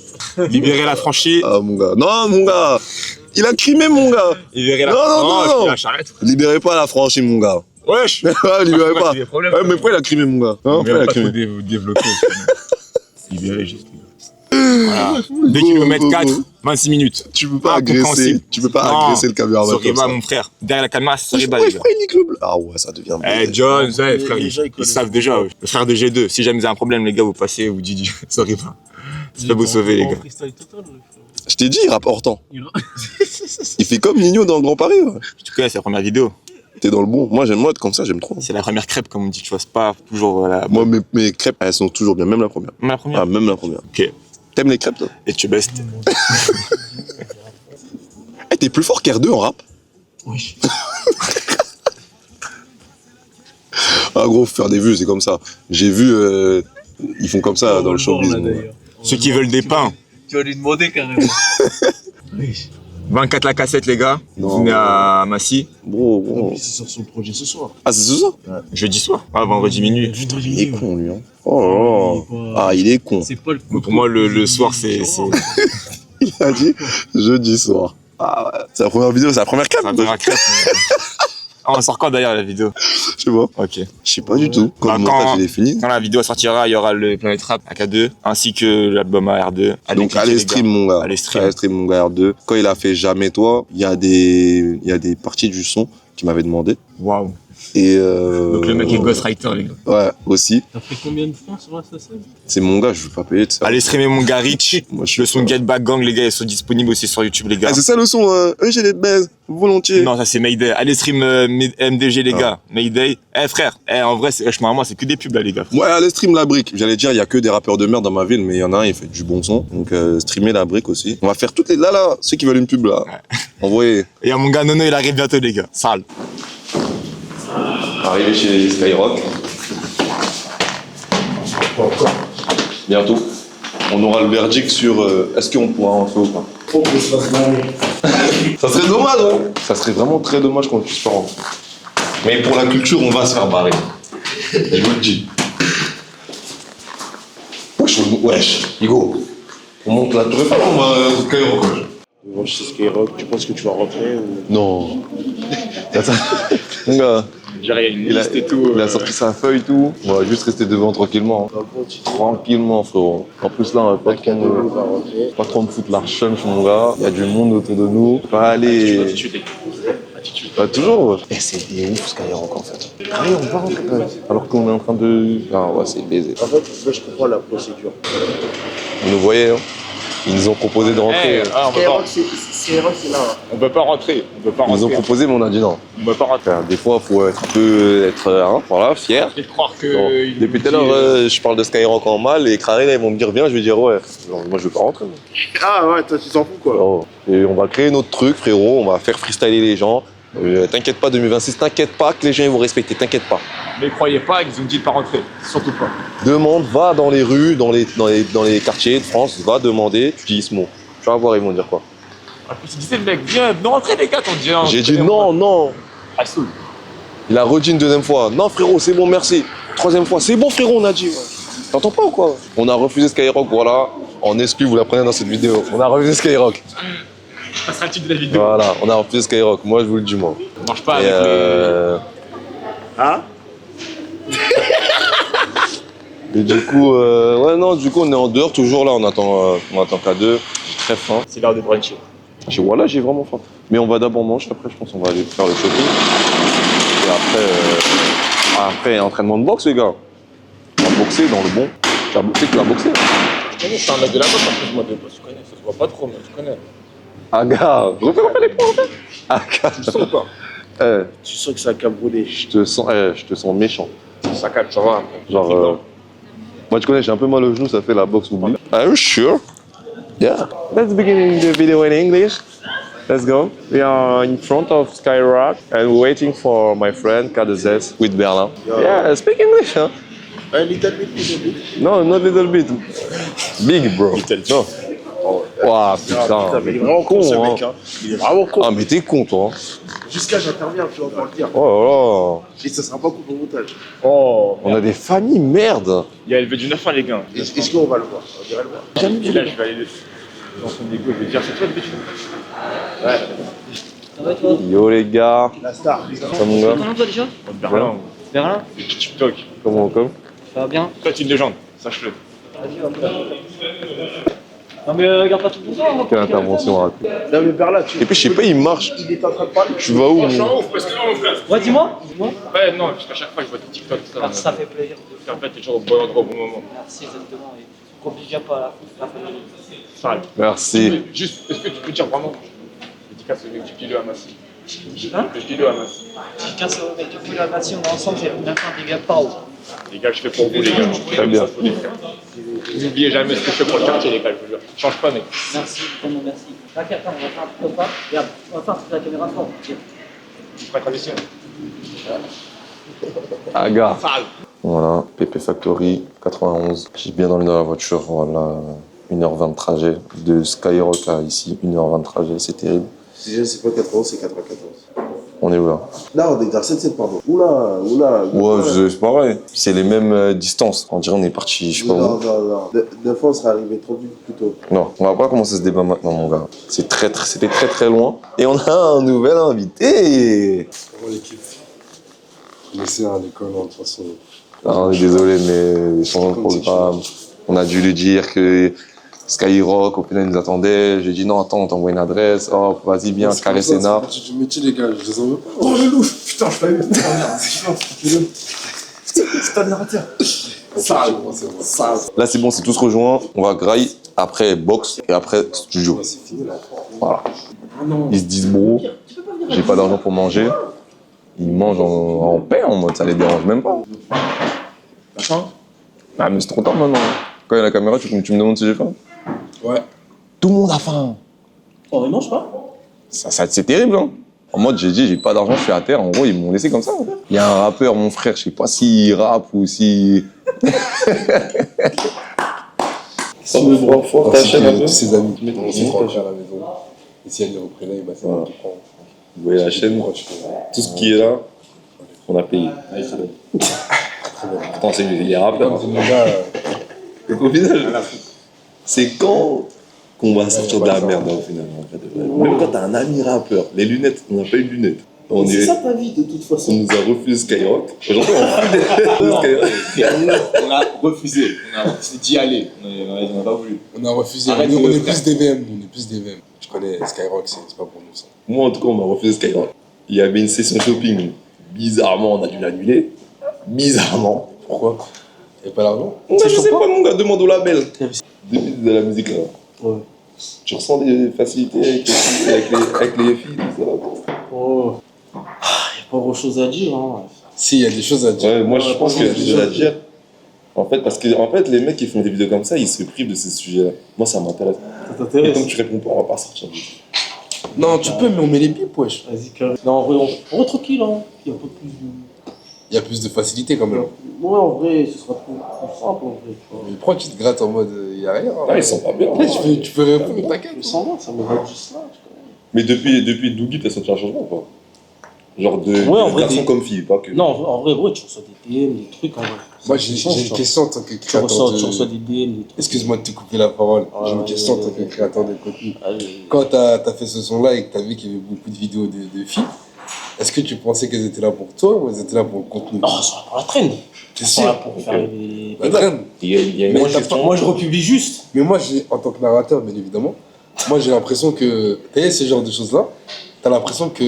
Libérer la franchise. Ah, mon gars. Non, mon gars. Il a crimé, mon gars. Libérer la Non. la charrette. Libérez pas la franchise, mon gars. Wesh. Libérez pas. C'est des problèmes. Ouais, mais pourquoi il a crimé, mon gars? Hein, pourquoi il a pas trop crimé? développé. Libérer juste. Voilà. 2 km 4, 26 minutes. Tu peux pas Incompréhensible. agresser. Tu peux pas Non. agresser le caméraman comme Soriba, ça. mon frère. Derrière la caméra, c'est Soriba, Ouais, les je gars. crois qu'il nique le bleu. Ah ouais, ça devient Eh, bleu. John, ouais, Les frère, gens, ils ils connaissent savent déjà. Ouais. Le frère de G2. Si jamais vous avez un problème, les gars, vous passez, vous dites Soriba. C'est pas vous sauver, les gars. Freestyle total, ouais, frère. Je t'ai dit, il rappe hors temps. Il a- Il fait comme Nino dans le Grand Paris. Ouais. Tu connais, c'est la première vidéo. T'es dans le bon. Moi, j'aime être comme ça, j'aime trop. C'est la première crêpe, comme on dit. Tu vois, c'est pas toujours la. Moi, mes crêpes, elles sont toujours bien, même la première. La première. Ah, même la première. Ok. T'aimes les crêpes, toi? Et tu bestes. Eh, t'es plus fort qu'R2 en rap? Wesh. Ah, gros, faire des vues, c'est comme ça. J'ai vu, ils font comme ça dans le showbiz. Là, moi. d'ailleurs. Ceux qui veulent des pains. Tu vas lui demander carrément. Wesh. 24 la cassette, les gars. Non. Venez à Massy. Bro. C'est sur son projet ce soir. Ah, c'est ça? Jeudi soir. Ah, vendredi minuit. Il est con, lui. Hein. Oh là là. Ah, il est con. C'est pas le Mais pour moi, le soir, c'est. Il a dit jeudi soir. Ah ouais. C'est la première vidéo, c'est la première crêpe. C'est un peu la crêpe. Ah, on sort quand d'ailleurs la vidéo? Je sais pas. Ok. Je sais pas du tout. Quand Bah, le quand- montage il est fini. Quand la vidéo sortira, il y aura le Planet Rap AK2 ainsi que l'album AR2. Donc cliquer, allez les stream gars. mon gars. Allez stream. Allez stream mon gars R2. Quand il a fait Jamais toi, il y a des parties du son qui m'avaient demandé. Waouh. Et Donc le mec est ghostwriter, les gars. Ouais, aussi. T'as fait combien de francs sur Assassin? C'est mon gars, je veux pas payer de ça. Allez streamer mon gars Rich. Moi, je suis Le son Get Back Gang, les gars, ils sont disponibles aussi sur YouTube, les gars. Ah, c'est ça le son, j'ai des baises, volontiers. Non, ça c'est Mayday. Allez stream MDG, les Ah. gars. Mayday. Eh frère, en vrai, moi, c'est que des pubs là, les gars. Ouais, allez stream la brique. J'allais dire, il y a que des rappeurs de merde dans ma ville, mais il y en a un, il fait du bon son. Donc, streamer la brique aussi. On va faire toutes les. Là, ceux qui veulent une pub, là. Envoyez. Et il y a mon gars Nono, il arrive bientôt, les gars. Sale. Arrivé chez Skyrock. Bientôt. On aura le verdict sur est-ce qu'on pourra en faire ou pas. Ça serait dommage, hein. Ça serait vraiment très dommage qu'on ne puisse pas rentrer. Mais pour la culture, on va se faire barrer. Je vous le dis. Wesh, Hugo. On monte la tour Eiffel, on va Skyrock. Moi, je sais Skyrock. Tu penses que tu vas rentrer ou... Non. Attends. Mon gars, Il y a une liste et tout. il a sorti sa feuille et tout. On va juste rester devant tranquillement. Tranquillement, frérot. En plus, là, on va pas trop me foutre la chunch, mon gars. Il y a du monde autour de nous. Pas aller. Attitude. Pas toujours. Et c'est des ouf, Skyrock, en fait. Allez, on va rentrer. Alors qu'on est en train de. Ah ouais, c'est baisé. En fait, moi, je comprends la procédure. Vous nous voyez, hein. Ils nous ont proposé de rentrer. Skyrock, c'est là. On peut pas rentrer. On peut pas Ils nous ont rentrer. proposé, mais on a dit non. On peut pas rentrer. Enfin, des fois, il faut être un peu voilà, fier. Et croire que. Bon, depuis tout à l'heure, je parle de Skyrock en mal et Craré, ils vont me dire viens, je vais dire ouais. Genre, moi, je veux pas rentrer. Moi. Ah ouais, toi, tu t'en fous, quoi. Oh. Et on va créer notre truc, frérot. On va faire freestyler les gens. T'inquiète pas, 2026, t'inquiète pas que les gens ils vont respecter. T'inquiète pas. Mais croyez pas qu'ils ont dit de pas rentrer. Surtout pas. Demande, va dans les rues, dans les quartiers de France, va demander. Tu dis ce mot. Tu vas voir, ils vont dire quoi. En plus, il disait le mec, viens, rentrez les gars, t'en dis un. J'ai dit non, non. Ah, saoul. Il a redit une deuxième fois. Non, frérot, c'est bon, merci. Troisième fois, c'est bon, frérot, on a dit. T'entends pas ou quoi? On a refusé Skyrock, voilà. En exclu, vous la prenez dans cette vidéo. On a refusé Skyrock. Ça sera le titre de la vidéo. Voilà, on a refusé Skyrock. Moi, je vous le dis, moi. On marche pas Et avec les. Hein? Et du coup, ouais, non, du coup, on est en dehors, toujours là, on attend K2. J'ai très faim. C'est l'heure de bruncher. Voilà, j'ai vraiment faim. Mais on va d'abord manger, après, je pense qu'on va aller faire le shopping. Et après, entraînement de boxe, les gars. On va boxer dans le bon. Tu as boxé, tu vas boxer. Je connais, c'est un mec de la boxe en plus, moi, de boxe. Je connais, ça se voit pas trop, mais je connais. Ah, gars, refais les points, en fait. Ah, gars. Tu le sens ou pas? Tu sens que ça a qu'à brûler. Je te sens méchant. Ça calme, ça va. Genre, moi, tu connais, j'ai un peu mal au genou, ça fait la boxe oublie. Are you sure? Yeah. Let's begin the video in English. Let's go. We are in front of Skyrock and we're waiting for my friend K2S with Berlin. Yeah, speak English, huh? A little bit. No, not little bit. Big, bro. No. Ouah, putain. Mais il est vraiment con, ce mec. Hein. Il est vraiment con. Ah, mais t'es con, toi. Jusqu'à j'interviens, tu vas pas le dire. Oh Et ça sera pas coupé au montage. Oh. là là. On a des familles, merde. Il y a élevé du 9 les gars. Est-ce qu'on va le voir? On dirait le voir. Et là, je vais aller dans son dégo, je vais dire, c'est toi le bêtise. Ouais. Yo, les gars. La star. Ça, mon gars. Comment toi déjà? Berlin. Berlin? TikTok. Comment, comme? Ça va bien? Toi, tu es une légende. Sache-le. Vas-y, on va. Non mais regarde pas tout pour ça, on va Quelle intervention rapide. Non, mais Berla, tu. Et puis, je sais pas, il marche. Il est en train de parler. Tu vas où, Je suis mon... en ouf, parce que non, mon frère. Ouais, dis-moi, dis-moi. Ouais, non, parce qu'à chaque fois, je vois tes TikTok, tout ça. Ça fait plaisir. En fait, t'es toujours au bon endroit, au bon moment. Merci exactement. Et n'oublie bien pas la famille. Ça Merci. Juste, est-ce que tu peux dire vraiment dédicace au mec du Kilo Hamas? Hein? Le Kilo Hamas. Dédicace au mec depuis la nation, on est ensemble, c'est la fin des gars Pau. Les gars, je fais pour vous, les gars. Très bien. N'oubliez jamais ce que je fais pour le quartier, les gars, je vous jure. Change pas, mec. Merci, vraiment merci. T'inquiète, attends, on va faire un petit repas. Regarde, on va faire toute la caméra fort. Tu feras transition. Ah, gars. Voilà, PP Factory 91. J'ai bien dormi dans la voiture, voilà. 1h20 de trajet. De Skyrock à ici, 1h20 de trajet, c'est terrible. Déjà, c'est pas 91, c'est 94. On est où là? Là, on est dans 7-7, pardon. Oula. Ouais, c'est pareil. C'est les mêmes distances. On dirait on est parti, je sais pas où. Non. Deux fois, on serait arrivé 30 minutes plus tôt. Non, on va pas commencer ce débat maintenant, mon gars. C'était très loin. Et on a un nouvel invité. Comment l'équipe? Vous connaissez à l'école, de toute façon. Ah, on est désolé, mais changeons de programme. On a dû lui dire que Skyrock, au final, il nous attendait. J'ai dit non, attends, on t'envoie une adresse. Oh, vas-y, viens, Carré Sénat. C'est parti du métier, les gars, je les en veux pas. Oh le loup! Putain, je l'ai eu! C'est un narrateur! Sale! Là, c'est bon, c'est tous rejoints. On va graille, après boxe et après studio. C'est fini, là. Voilà. Ils se disent, bro, j'ai pas d'argent pour manger. Ils mangent en paix, en mode, ça les dérange même pas. Ah, mais c'est trop tard maintenant. Quand il y a la caméra, tu me demandes si j'ai faim? Ouais. Tout le monde a faim. Oh, il mange pas? Ça, c'est terrible, hein. En mode, j'ai dit, j'ai pas d'argent, je suis à terre. En gros, ils m'ont laissé comme ça. Il y a un rappeur, mon frère, je sais pas s'il rappe ou si... Si tu veux t'achètes un peu ses amis. On s'est tranché à la maison. Et si elle est repris là, c'est moi qui prends. Vous voyez la chaîne, tout ce qui est là, on a payé. Après, très bien. Pourtant, il est rappeur. Comme mon gars, Donc au final, c'est quand qu'on va sortir de la merde au final. En fait, même quand t'as un ami rappeur, les lunettes, on n'a pas eu de lunettes. C'est ça ta vie de toute On façon. nous a refusé Skyrock. Aujourd'hui, on fout des Skyrock. On a refusé. On a refusé d'y aller. On n'a pas voulu. on a refusé. Arrête On de est le plus DVM. On est plus DVM. Je connais Skyrock, c'est pas pour nous ça. Moi, en tout cas, on m'a refusé Skyrock. Il y avait une session shopping. Bizarrement, on a dû l'annuler. Bizarrement. Pourquoi? Il n'y a pas l'argent? Je sais pas, mon gars, demande au label. T'as vu ça? Début de la musique, là. Ouais. Tu ressens des facilités avec les filles, tout ça. Oh. Y a pas grand chose à dire, hein. Si, il y a des choses à dire. Ouais, moi, je pense qu'il y a des choses à dire. En fait, parce que les mecs qui font des vidéos comme ça, ils se privent de ces sujets-là. Moi, ça m'intéresse. Ça Et t'intéresse? comme tu réponds pas, on va pas sortir. Non, tu peux, mais on met les bips, wesh. Vas-y, carré. Non, en vrai, on est tranquille, hein. Y a pas plus de. Il y a plus de facilité quand même. Ouais, en vrai, ce sera plus simple, en vrai, tu vois. Mais pourquoi tu te grattes en mode il y a rien? Ah, ils sont pas bien. Ouais, tu peux répondre, t'inquiète. Je sens bien, ça me va juste là, tu connais. Mais depuis Doogie, t'as senti un changement ou pas? Genre de en vrai, garçon des- comme fille, pas que. Non, en vrai, ouais, tu reçois des DM, des trucs, en vrai. Moi, Ça j'ai change, une tu vois. question en tant que Tu créateur reçois de... des DM, des trucs. Excuse-moi de te couper la parole. Ah, J'ai une ouais, question en ouais, tant que ouais. créateur de contenu. Allez. Quand t'as fait ce son-là et que t'as vu qu'il y avait beaucoup de vidéos de filles, est-ce que tu pensais qu'elles étaient là pour toi ou elles étaient là pour le contenu? Non, ça va pour la traîne. T'es Ils sont là sûr? pour faire les. La traîne. Il y a une Mais autre t'as question. Moi, je republie juste. Mais moi, en tant que narrateur, bien évidemment, moi j'ai l'impression que, tu sais, ce genre de choses-là, t'as l'impression que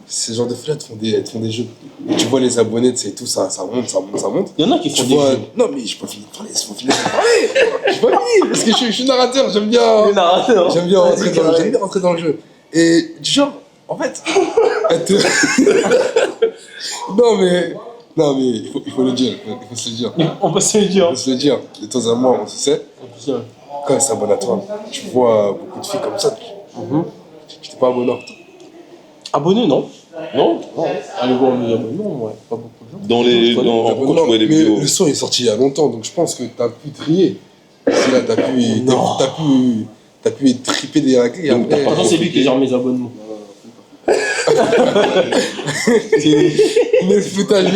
ces genres de filles elles te font des jeux. Et tu vois les abonnés, c'est tout, ça monte, ça monte, ça monte. Il y en a qui Tu font des vois, jeux. non mais je peux finir de parler, faut finir de parler. Je peux finir, parce que je suis narrateur, j'aime bien. Les narrateurs. J'aime bien, Vas-y, carré. j'aime bien rentrer dans le jeu. Et du genre, en fait, elle te... non mais il faut le dire, il faut se le dire. On peut se le Il dire. faut se le dire, de temps en temps, on se sait. Putain. Quand elle s'abonne à toi, tu vois beaucoup de filles comme ça, tu t'es pas abonné. Abonné, non? Non? Allez voir mes abonnements, ouais. Pas beaucoup de gens. Dans les. Quand tu vois les mais vidéos. le son est sorti il y a longtemps, donc je pense que t'as pu trier. Si là, Non. t'as pu triper des raclés et Donc, après... t'as pas Attends, c'est lui qui gère mes abonnements. Mais le foutage.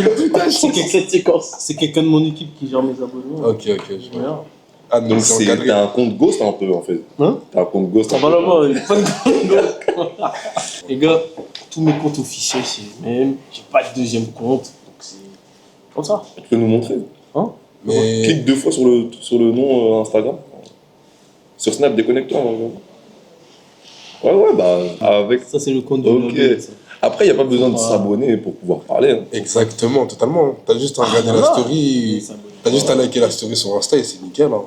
C'est quelqu'un de mon équipe qui gère mes abonnements. Ok, je vois. Voilà. Ah, donc Donc c'est encadré. t'as un compte ghost un peu en fait. Hein? T'as un compte ghost Ça un va peu. là-bas, il est pas de compte. Les gars, tous mes comptes officiels, c'est les mêmes. J'ai pas de deuxième compte. Donc c'est comme ça. Tu peux nous montrer. Mais... Clique 2 fois sur le nom Instagram. Sur Snap, déconnecte-toi. Ouais, bah avec. Ça, c'est le compte de Ok. Nobel, ça. Après, il n'y a pas besoin de s'abonner pour pouvoir parler. Hein. Exactement, totalement. T'as juste à regarder la voilà. story, t'as juste à liker la story sur Insta et c'est nickel. Hein.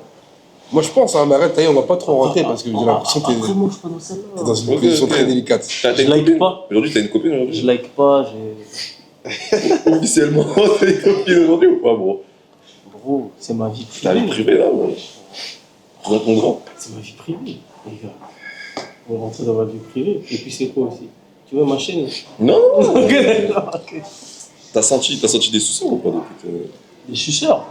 Moi je pense, hein, mais arrête, on va pas trop rentrer parce que j'ai l'impression que Après, moi, je suis pas dans celle-là. t'es dans une Ok, position ok. très délicate. T'as Je une like copine pas. Aujourd'hui, t'as une copine Je aujourd'hui like pas, Officiellement, t'as une copine aujourd'hui ou pas, bro? Bro, c'est ma vie T'as la vie privée. privée là, bro. Dans ton grand. C'est ma vie privée, les gars. On va rentrer dans ma vie privée. Et puis, c'est quoi aussi? Tu vois ma chaîne? Non, non, non. Ok, d'accord, ok. T'as senti des suceurs ou pas depuis que... Des suceurs?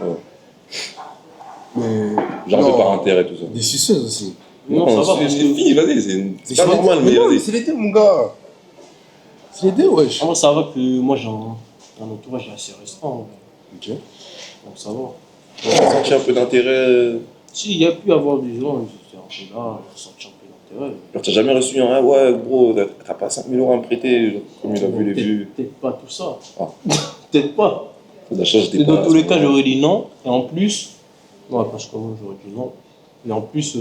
Mais... Genre Non. de par intérêt, tout ça. Des suceuses aussi. Non, ça va, c'est parce une que. fille, vas-y, c'est pas normal, mais non, vas-y. c'est les deux, mon gars. C'est les deux, wesh. Ah, moi, ça va que moi, j'ai un entourage assez restreint. Ok. Donc, ça va. T'as senti un peu d'intérêt. Si, il y a pu avoir des gens, ils étaient un peu là, ils ont senti un peu d'intérêt. Genre, t'as jamais reçu un, ah ouais, gros, t'as pas 5 000 € à me prêter, genre, comme il a vu les vues. Peut-être pas tout ça. Ah. Peut-être pas. La chose, Et dans tous les cas, j'aurais dit non. Et en plus, ouais, parce que moi, j'aurais dit non. Et en plus,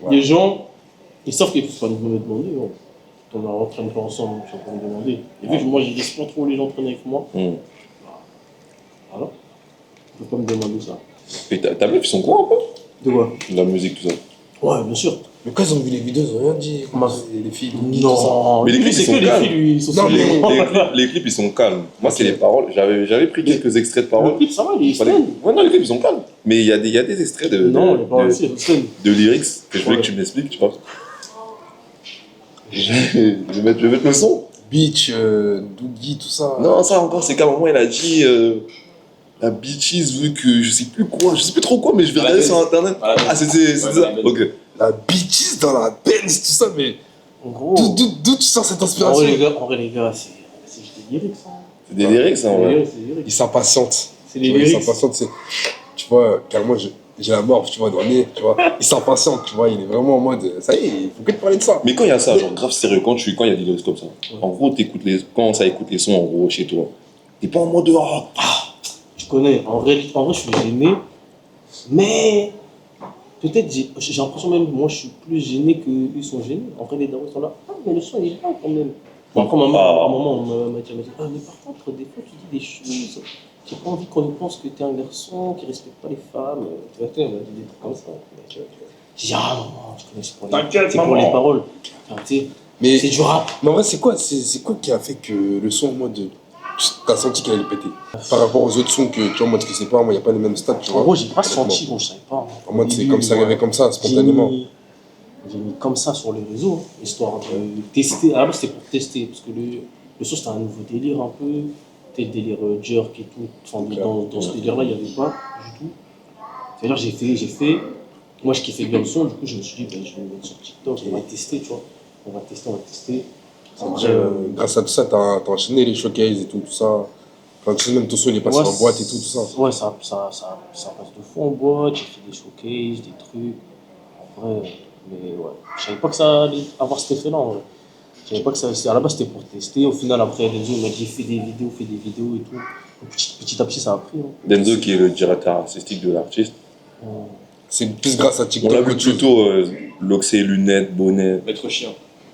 les gens, ils savent qu'ils ne peuvent pas me demander. Bon. On est en train de faire ensemble, ils vont me demander. Et vu que moi, je laisse pas trop les gens traîner avec moi, voilà. Ils ne peuvent pas me demander ça. Et ta meuf, ils sont quoi un peu? De quoi? De la musique, tout ça. Ouais, bien sûr. Mais quand ils ont vu les vidéos, ils ont rien dit. Comment Les filles, Non, Mais les lui, clips, c'est ils que sont les calmes. filles, lui, ils sont Non, sur mais les Les clips, ils sont calmes. Moi, c'est les paroles. J'avais pris quelques extraits de Le paroles. clip, ça va, il est Fallait- stun. Ouais, non, les clips, ils sont calmes. Mais il y a des extraits Non, les paroles aussi, elles sont stun. de lyrics que je voulais Ouais. que tu m'expliques, tu vois. Je vais mettre le son. Beach, Doogie, tout ça. Non, ça encore, c'est qu'à un moment, il a dit la bitches, vu que je sais plus quoi, je sais plus trop quoi, mais je vais Dans la regarder sur Benz. internet. Dans la Benz. Ah, c'est Ouais, ça. dans la Benz. Ok. La bitches dans la Benz, tout ça, mais En gros, d'où tu sors cette en inspiration? vrai, les gars, c'est juste des lyrics, ça. C'est des lyrics, ça, en vrai. Il s'impatiente. C'est les Tu vois, il lyrics. s'impatiente, tu vois, carrément, j'ai la mort, tu vois, dans le nez, tu vois. Il s'impatiente, tu vois, il est vraiment en mode, ça y est, il faut que te parler de ça. Mais quand il y a ça, genre grave sérieux, quand il y a des lyrics comme ça, en gros, quand ça écoute les sons, en gros, chez toi, t'es pas en mode Tu connais, en vrai, je suis gêné, mais peut-être j'ai l'impression même moi je suis plus gêné qu'ils sont gênés. En vrai, les darons sont là. Ah, mais le son il est bien quand même. Bon, après, à un moment, on m'a dit, ah, mais par contre, des fois, tu dis des choses. J'ai pas envie qu'on pense que t'es un garçon qui respecte pas les femmes. Tu vois, on m'a dit des trucs comme ça. J'ai dit, ah non, je connais, c'est pour les paroles. Enfin, tu sais, Mais, c'est du rap. mais en vrai, c'est quoi qui a fait que le son, en mode, t'as senti qu'il allait péter par rapport aux autres sons que, tu vois, en mode que c'est pas, moi, il n'y a pas les mêmes stats, tu En vois. gros, j'ai pas senti, bon, je savais pas. En mode, c'est comme ça, arrivé comme ça, spontanément. J'ai mis comme ça sur les réseaux, hein, histoire de tester. Ah, c'était pour tester, parce que le son c'était un nouveau délire un peu. C'était le délire jerk et tout. Enfin, dans ce délire-là, il n'y avait pas du tout. C'est-à-dire, j'ai fait. Moi, je kiffais bien le son, du coup, je me suis dit, ben, je vais le mettre sur TikTok, on va tester, tu vois. On va tester. Après, grâce à tout ça, t'as enchaîné les showcases et tout ça. Enfin, tu sais, même ton son, il est passé en boîte et tout ça. Ouais, ça passe de fou en boîte, j'ai fait des showcases, des trucs. En vrai, mais ouais. Je savais pas que ça allait avoir cet effet-là, en vrai. Je savais pas que ça. À la base, c'était pour tester. Au final, après, Denzo m'a dit fais des vidéos et tout. Petit à petit, ça a pris. Hein. Denzo, qui est le directeur artistique de l'artiste. C'est plus grâce à TikTok. On l'a vu plutôt loxé, lunettes, bonnet. Maître chien.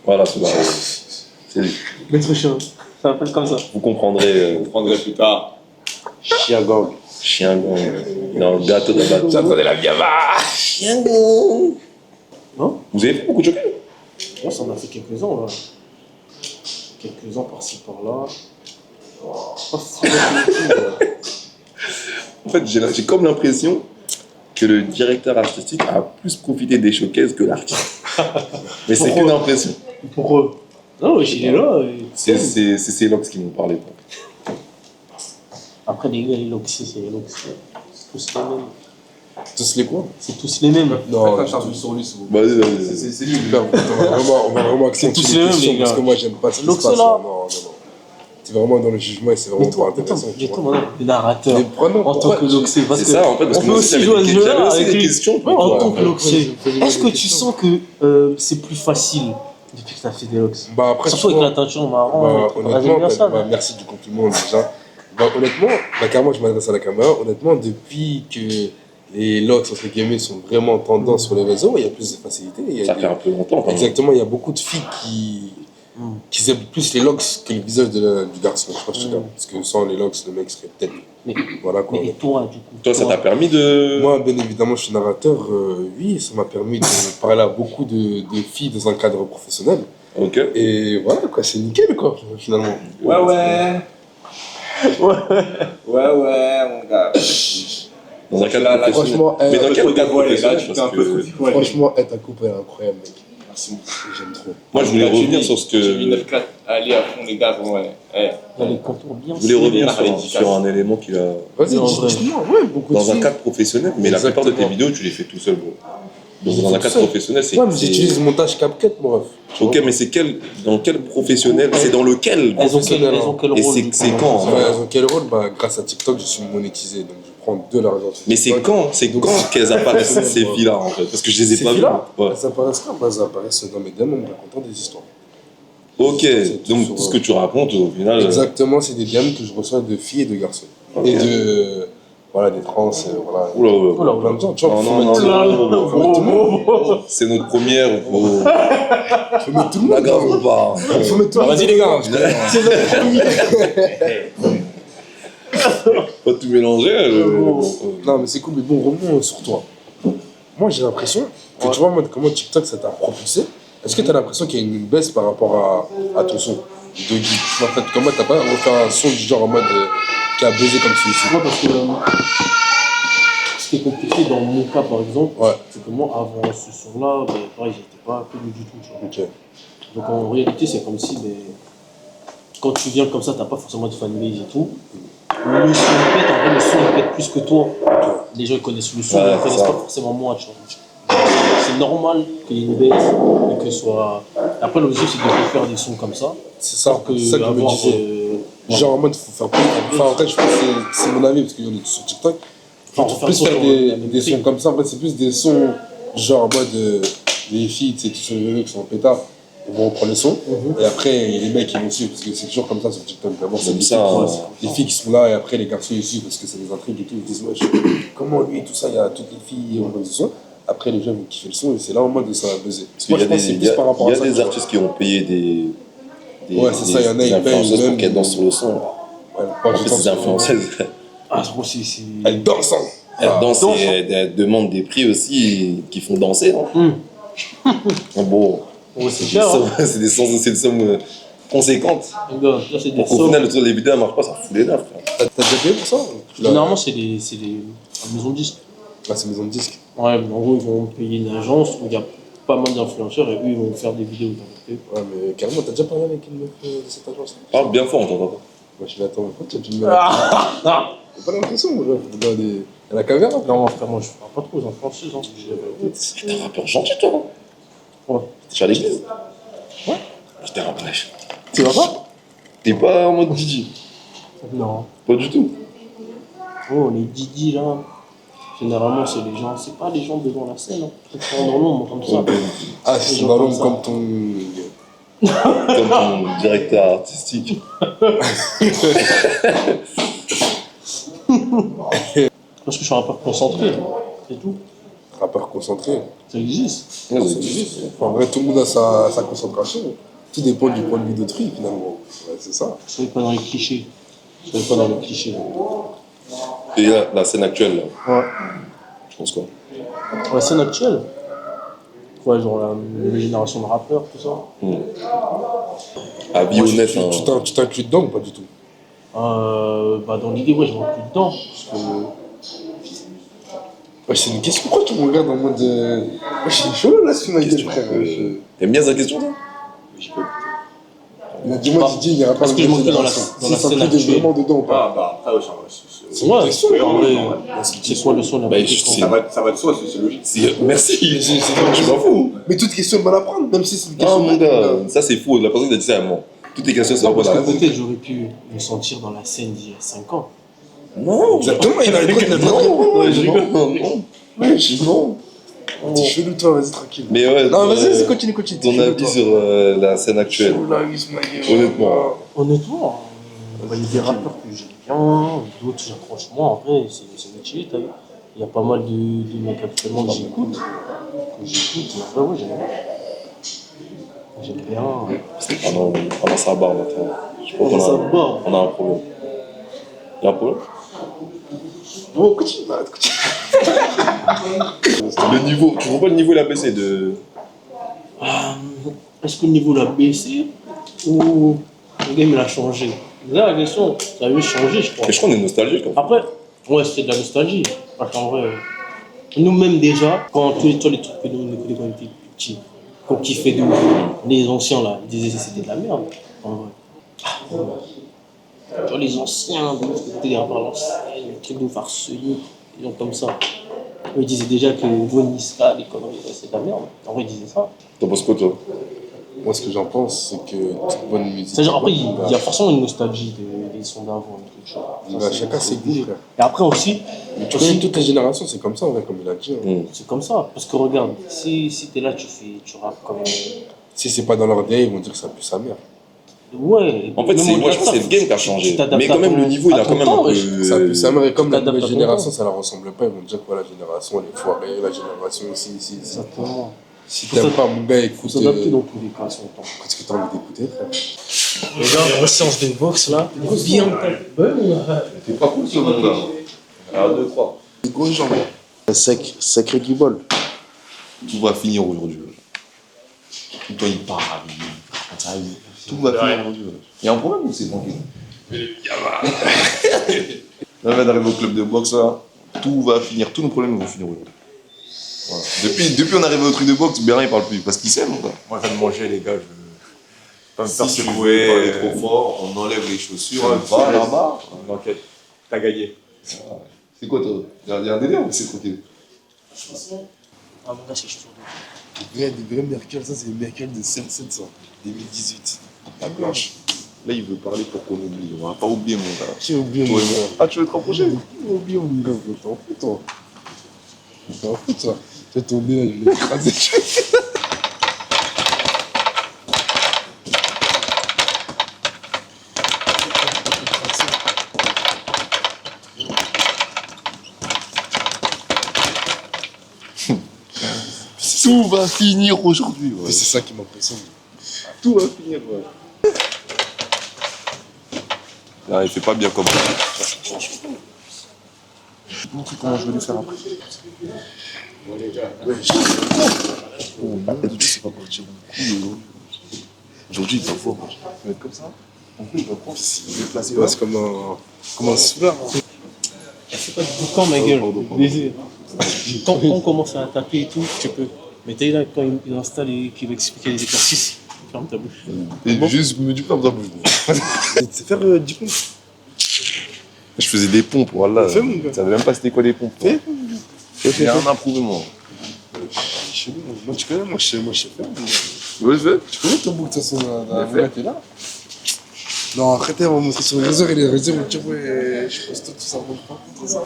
Voilà, c'est là. C'est lui. Maître chien, ça s'appelle comme ça. Vous comprendrez. Vous prendrez plus tard. Chien gang. Chien gang. Dans le gâteau de la bâtisse. J'attendais la viava. Chien gang. Non. Vous avez fait beaucoup de choqués? Moi, ça en a fait quelques-uns, là. Quelques-uns par-ci, par-là. Pas si En fait, j'ai comme l'impression que le directeur artistique a plus profité des showcases que l'artiste. Mais c'est qu'une impression. Pourquoi? Non, il est là. C'est ces Lox qui m'ont parlé. Après, les gars, les Loxy, c'est les Loxy. C'est tous les mêmes. Tous les quoi? C'est tous les mêmes. Non, sur lui, s'il vous Vas-y, vas-y. C'est lui. super, on va vraiment accentuer tous les les mêmes, questions les gars. parce que moi, j'aime pas ce qui se L'Oxy, passe. là. Non. C'est vraiment dans le jugement et c'est vraiment pas intéressant. tu vois. Maintenant, le narrateur. Mais prenons, En tant pourquoi que Loxy, parce C'est que ça, en fait, parce on que peut moi aussi aussi, jouer à ce jeu-là j'avais aussi avec des lui. questions. Ouais, en tant que Ouais, Loxy. ouais, Est-ce que des tu questions. sens que c'est plus facile depuis que tu as fait des Lox? Bah après, Surtout tu avec vois, la teinture marron. J'aime honnêtement, bien ça. bah, merci du compliment déjà. Bah, honnêtement, carrément, je m'adresse à la caméra. Honnêtement, depuis que les locks, entre guillemets, sont vraiment en tendance sur les réseaux, il y a plus de facilité. Il y a Ça des- fait un peu longtemps, quand même. Exactement, il y a beaucoup de filles qui aiment plus les locks que le visage du garçon. Je sais pas si tu vois. Parce que sans les locks, le mec serait peut-être. Mais- Voilà quoi. Mais et toi, du coup? Toi, ça t'a permis de. Moi, bien évidemment, je suis narrateur. Oui, ça m'a permis de parler à beaucoup de filles dans un cadre professionnel. Ok. Et voilà, quoi, c'est nickel, quoi, finalement. Ouais, mon gars. Dans un cadre Là, professionnel. Franchement, Mais dans quel cadre dévoilé, là, professionnel? tu t'es Parce un peu que trop dévoilé. franchement, être un couple est incroyable, mec. Merci beaucoup. J'aime trop. moi, je voulais revenir sur ce J'ai mis que. 9-4. Allez à fond, les gars, ouais. Il y a les contours bien. Je voulais revenir c'est sur un élément qu'il a. Vas-y, Non, en vrai. dis-moi, ouais, beaucoup de Dans un filles. cadre professionnel, mais la plupart de tes Exactement. vidéos, tu les fais tout seul, bro. Je les Dans fais un tout cadre seul. professionnel, c'est. Ouais, mais j'utilise le montage CapCut, mon ref. Ok, mais c'est dans quel professionnel? C'est dans lequel? Elles ont quel Et rôle? c'est du coup? quand, en Ouais, vrai? elles ont quel rôle? Bah, grâce à TikTok, je suis monétisé, donc je prends de l'argent. sur Mais c'est TikTok. quand? C'est Donc, quand qu'elles apparaissent, Ouais. ces filles-là, en fait? Parce que je les ai Ces pas vues. filles-là Ouais. Elles apparaissent quand? Bah, elles apparaissent dans mes DM en me racontant des histoires. Ok, C'est donc sur, ce que tu racontes, au final. Exactement, c'est des DM que je reçois de filles et de garçons. Ok. Et de. Voilà, des trans, voilà. Oula, oula, oula. Plein de gens, tu vois. Non, faut non, mettre- non, faut mettre tout le monde. C'est notre première. Faut mettre tout le La monde. grave ou pas? Faut mettre tout le monde. Vas-y, les gars. C'est notre premier. Pas tout mélanger. Non, mais c'est cool, mais bon, revenons sur toi. Moi, j'ai l'impression que tu vois, moi, comment TikTok ça t'a propulsé. Est-ce que tu as l'impression qu'il y a une baisse par rapport à ton son de geek? En fait, comment t'as pas refait un son du genre en mode qui a buzzé comme celui-ci? Moi, parce que ce qui est compliqué dans mon cas, par exemple, Ouais. c'est que moi, avant ce son-là, ben, pareil, j'étais pas connu du tout. Tu vois. Ok. Donc en réalité, c'est comme si, ben, quand tu viens comme ça, t'as pas forcément de fanbase et tout. Le son il pète, en vrai, le son il pète plus que toi. Les gens ils connaissent le son, Ouais, mais ils connaissent ça. pas forcément moi. Tu vois. C'est normal qu'il y ait une baisse et que ce soit. Après, l'objectif, c'est de faire des sons comme ça. C'est ça, Que c'est ça que je me avoir disais. Genre en mode, faut faire plus. Enfin, en fait, je pense que c'est mon avis, parce qu'il y en a sur TikTok. Enfin, Faut plus faire des sons comme ça. En fait, c'est plus des sons, genre en mode, les filles, tu sais, tous ceux qui sont en pétard, ils vont reprendre le son. Et après, il y a les mecs qui vont suivre, parce que c'est toujours comme ça sur TikTok. D'abord, c'est Comme des ça, les filles qui sont là, et après, les garçons, ils suivent, parce que c'est des intrigues et tout. Ils disent, ouais, comment lui, tout ça, il y a toutes les filles en mode de son. Après, les gens vont kiffer le son, et c'est là en mode, ça va buzzer. Parce qu'il Moi, y je a pense que c'est des, plus par rapport à ça. des artistes qui ont payé des Ouais, c'est ça, il y en a, des ils payent influenceuses même. pour qu'elles dansent sur le son. Ouais, En fait, ces influenceuses, Ah, je trouve que c'est. elle danse, hein. elles dansent danse, et elles demandent des prix aussi qui font danser. Hein. Bon, Ouais, c'est c'est cher. Hein. c'est des sommes conséquentes. Les gars, là, c'est des Pour qu'au sommes. final, les vidéos ne marchent pas, ça fout les nerfs. Frère. T'as déjà payé pour ça? Généralement, c'est des maisons de disques. Ah, c'est maison de disque. Ouais, mais en gros, ils vont payer une agence où il y a pas mal d'influenceurs et eux, ils vont faire des vidéos dans le Ouais, mais carrément, t'as déjà parlé avec une meuf de cette agence? Parle bien fort, on t'entend pas. Moi, je l'attends. Pourquoi tu as dû me mettre? T'as pas l'impression, moi, dans des. À la caméra? Non, frère, moi, je parle pas trop aux influenceuses. Hein. T'es un rappeur gentil, toi. Ouais. T'es à l'église. Ouais. Putain, rappeur. Tu vas pas? T'es pas en mode DJ. Non. Pas du tout. Oh, les Didi, là. Généralement, c'est les gens, c'est pas les gens devant la scène. Hein. Ils sont dans l'ombre comme ça. Ah, c'est gens dans comme l'ombre ça. comme ton. Comme ton directeur artistique. Parce que je suis un rappeur concentré, c'est tout. Rappeur concentré. Ça existe. Ouais, Ça c'est existe. En vrai, tout le monde a sa concentration. Tout dépend du point de vue d'autrui, finalement. Ouais, c'est ça. Soyez pas dans les clichés. Soyez pas dans les clichés. Et là, la scène actuelle, là, Ouais. je pense quoi. La scène actuelle. Ouais, genre la nouvelle génération de rappeurs, tout ça. À vie Moi, honnête, tu t'inclus dedans ou pas du tout? Bah, dans l'idée, ouais, je m'inclus dedans. Parce que. Ouais, c'est une question. Pourquoi tu me regardes en mode. Ouais, j'ai chaud là, ce question. frère. T'aimes bien cette question, toi? Il a dit, moi, j'ai dit, il n'y aura pas Parce de que je m'inclus dans la génération. dans la Si scène t'inclus actuelle. vraiment dedans ou pas? bah après, C'est une question, Ouais, en hein. vrai, c'est quoi le son la Bah, musique, je sais. quoi. ça va de soi, c'est logique. Merci. Je m'en fous. Mais toute question est mal à prendre, même si c'est une Non, question. mon gars, ça c'est faux. La personne qui a dit ça à moi. Toutes les questions, c'est Non, pas parce la que réponse. peut-être j'aurais pu me sentir dans la scène d'il y a 5 ans. Non, Exactement, il a le droit de non, répondre. je rigole. Non. Non. T'es chelou, toi, vas-y, tranquille. Mais ouais. Non, vas-y, continue. Ton avis sur la scène actuelle. Honnêtement. Honnêtement, bah, il y a des rappeurs que j'aime bien, d'autres j'accroche moins. En vrai, c'est métier, t'as vu. Il y a pas mal de mecs actuellement que j'écoute. En vrai, ouais, j'aime bien. J'aime bien. Pendant sa barre, maintenant. Je crois Pendant qu'on sa barre. on a un problème. Il y a un problème? Bon, continue. Le niveau, tu vois pas le niveau il a baissé de. Est-ce que le niveau l'a baissé ou le game il a changé? Là, la question, ça a juste changé, je crois. Mais je crois qu'on est nostalgique. En fait. Après, ouais, c'est de la nostalgie. Parce qu'en vrai, nous-mêmes déjà, quand tous les trucs que nous écoutions quand on était petits, qu'on kiffait de ouf, les anciens là, ils disaient que c'était de la merde. En vrai. Genre les anciens, de ouf, c'était des rappeurs à l'ancienne, les trucs de ouf harcelés, des gens comme ça. Eux, ils disaient déjà que Voniska, les conneries, c'est de la merde. En vrai, ils disaient ça. T'en penses quoi, toi? Moi, ce que j'en pense, c'est que toute bonne musique. C'est-à-dire, après, il y a forcément une nostalgie des sons d'avant, des trucs. Bah, chacun ses goûts, frère. Et après aussi, Mais tu sais, toutes les générations, c'est comme ça, en vrai, comme il a dit. Hein. c'est comme ça. Parce que regarde, si t'es là, tu rappes comme. Si c'est pas dans leur day, ils vont dire que ça pue sa mère. Ouais. En fait, même moi je au-delà pense que c'est de le ça, game qui a tu changé. t'adaptes Mais quand à même, ton- le niveau, il à a ton quand même temps, un peu. wesh. Ça pue sa mère. Et comme la t'adaptes nouvelle à ton génération, temps. ça la ressemble pas, ils vont dire que la génération, elle est foirée, la génération aussi, ici. Exactement. Si t'aimes pas, mon gars, écoute. Faut s'adapter dans tous les cas à son temps. Qu'est-ce que t'as envie d'écouter, frère? Les gars, grosse séance de boxe là. Bien. C'est pas cool ce monde là. Alors, 2, 3. Gros jambes. Sacré qui vole. Tout va finir aujourd'hui. Tout le temps il parle. Tout va finir aujourd'hui. Il y a un problème ou c'est tranquille? Là, on vient d'arriver au club de boxe là. Tout va finir, tous nos problèmes vont finir aujourd'hui. Voilà. Depuis on est arrivé au truc de boxe, Bernard il parle plus parce qu'il sait mon gars. Moi, je viens de manger, les gars. Je veux pas me faire Si tu veux secouer. parler trop fort, on enlève les chaussures, Ouais, on va là-bas. T'inquiète, t'as gagné. C'est quoi toi? Il y a un délire ou c'est tranquille? Ah, mon gars, c'est chaud. Des vrais Merkel, ça c'est le Merkel de 700, 2018. La blanche. Là, il veut parler pour qu'on oublie. On va pas oublier, mon gars. J'ai oublié Toi mon et moi. gars. Ah, tu veux te rapprocher? J'ai oublié mon gars, t'en fous, toi. T'en fous, toi. Tu ton nez, là, je l'ai écrasé. Tout va finir aujourd'hui, ouais. C'est ça qui m'impressionne. Tout va finir, ouais. Là, il fait pas bien comme ça. Je vais te montrer comment je vais lui faire après. Oh non, c'est pas partir en couille. Aujourd'hui, il va voir. Il va être comme ça. En plus, il va prendre. Il va placer là. C'est comme un soulard. C'est pas du boucan, ma gueule. Baiser. Quand on commence à taper et tout, tu peux. Mais t'es là, quand il installe et qu'il va expliquer les exercices, ferme ta bouche. Et juste me dis pas dans ta bouche. C'est faire du pompes. Je faisais des pompes, voilà. Fais, mon gars. Je savais même pas c'était quoi des pompes. Fais. J'ai rien approuvé, moi. Chez nous, moi, tu connais, moi, je sais faire. Ouais, je vais. Tu connais ton bouc, de toute façon, mon gars, t'es là. Non, arrêtez, on va montrer sur les réseaux, et les réseaux, tu vois, je poste tout ça, on va pas ça.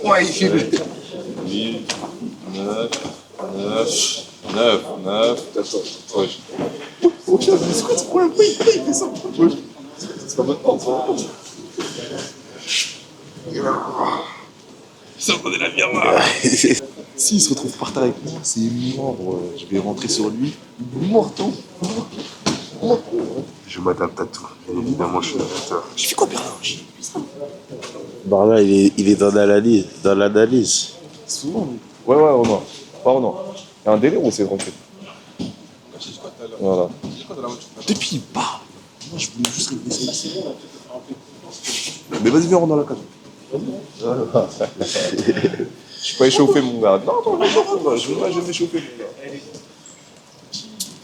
Ouais, il fait le... 8, 9, 14. Ouais. Oh putain, mais c'est quoi ce problème? Pourquoi il fait ça? C'est pas maintenant, ça. Ça en est la merde. S'il se retrouve par terre avec moi, c'est mort. Je vais rentrer sur lui. Morto. Je m'adapte à tout. Bien évidemment, je suis adaptateur. J'ai fait quoi, Bernard? J'ai fait ça. Barla, il est dans l'analyse. Dans l'analyse. Souvent, lui. Ouais, Ronan. Pas Ronan. Il y a un délire où c'est de rentrer. Voilà. Depuis, bah. Moi, je voulais juste régler ça ici. Mais vas-y, viens, on dans la cage. Je suis pas échauffé, mon gars. Non, attends, je vais m'échauffer, mon gars.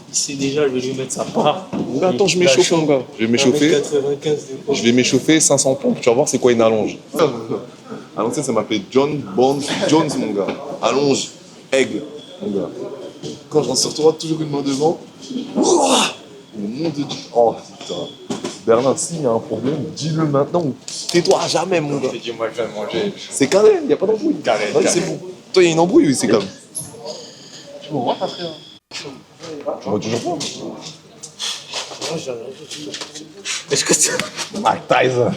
Il sait déjà, je vais lui mettre sa part. Mon gars, attends, je m'échauffe, mon gars. Je vais m'échauffer. 95 Je vais m'échauffer 500 pompes. Tu vas voir c'est quoi une allonge. À l'ancienne, ça m'appelait John Bones Jones, mon gars. Allonge, aigle, mon gars. Quand je rentre sur toi, toujours une main devant. Ouah, le nom de Dieu. Oh putain. Bernard, s'il y a un problème, dis-le maintenant ou tais-toi à jamais, mon gars. Dis-moi, je viens de manger. C'est carré, il n'y a pas d'embrouille. Carré, Ouais, carré. c'est bon. Toi, il y a une embrouille, oui, c'est comme. Tu me vois, pas frère? Tu vois toujours pas? Est-ce que tu... Mike Tyson.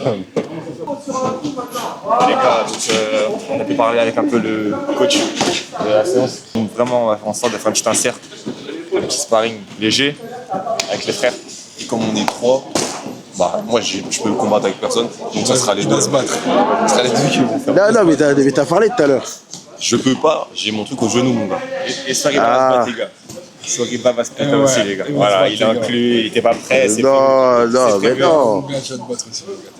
Les gars, donc, on a pu parler avec un peu le coach de la séance. Donc, vraiment, on va faire en sorte de faire un petit insert, un petit sparring léger avec les frères. Et comme on est trois, bah moi je peux combattre avec personne, donc ça sera les deux. Ça sera les deux qui vont faire. Non, mais t'as parlé tout à l'heure. Je peux pas, j'ai mon truc au genou, mon gars. Et Soriba va se battre, les gars. Soriba va se battre aussi, les gars. il va se Voilà, battre, il les est gars. inclus, il était pas prêt. c'est Non, non, mais non. Mon gars, tu vas te battre aussi, mon gars.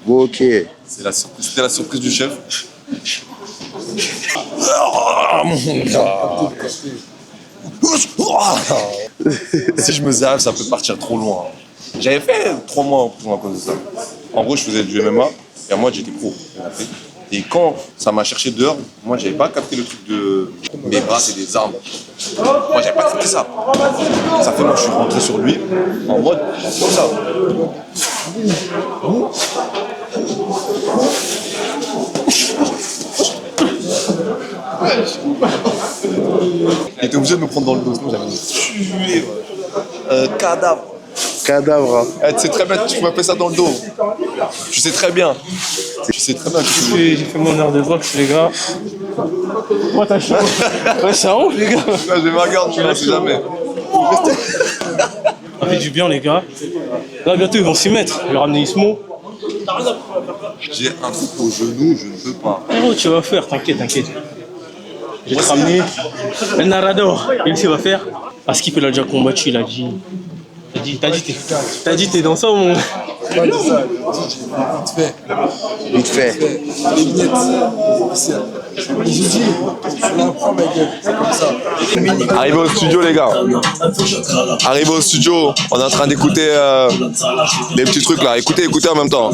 Bon, ok. C'était la surprise du chef. Ah, mon gars. Si je me zave, ça peut partir trop loin. J'avais fait 3 mois en prison à cause de ça. En gros, je faisais du MMA et à moi, j'étais pro. Et quand ça m'a cherché dehors, moi, j'avais pas capté le truc de mes bras, c'est des armes. Moi, j'avais pas capté ça. Ça fait, moi, je suis rentré sur lui en mode comme ça. Il était obligé de me prendre dans le dos, sinon j'avais tué. Cadavre. Cadavre. Hein. Tu sais très bien que tu m'appelles ça dans le dos. Tu sais très bien. Tu sais très bien que tu J'ai fait mon heure de boxe, les gars. Moi, t'as chaud. Ouais, ça honte, les gars. Là, j'ai ma garde, tu ne sais jamais. Ça fait du bien, les gars. Là, bientôt, ils vont s'y mettre. Je vais ramener Ismo. J'ai un truc au genou, je ne peux pas. Frérot, tu vas faire, t'inquiète. Je vais te ramener El Narador. Il sait va faire. Askip, il a déjà combattu, il a dit. T'as dit, t'es dans ça ou mon. Pas de ça, vite fait. Vite fait. Lunettes, officiel. J'ai dit, on apprend, ma gueule, c'est comme ça. Arrivé au studio, les gars. Arrivé au studio, on est en train d'écouter les petits trucs là. Écoutez en même temps.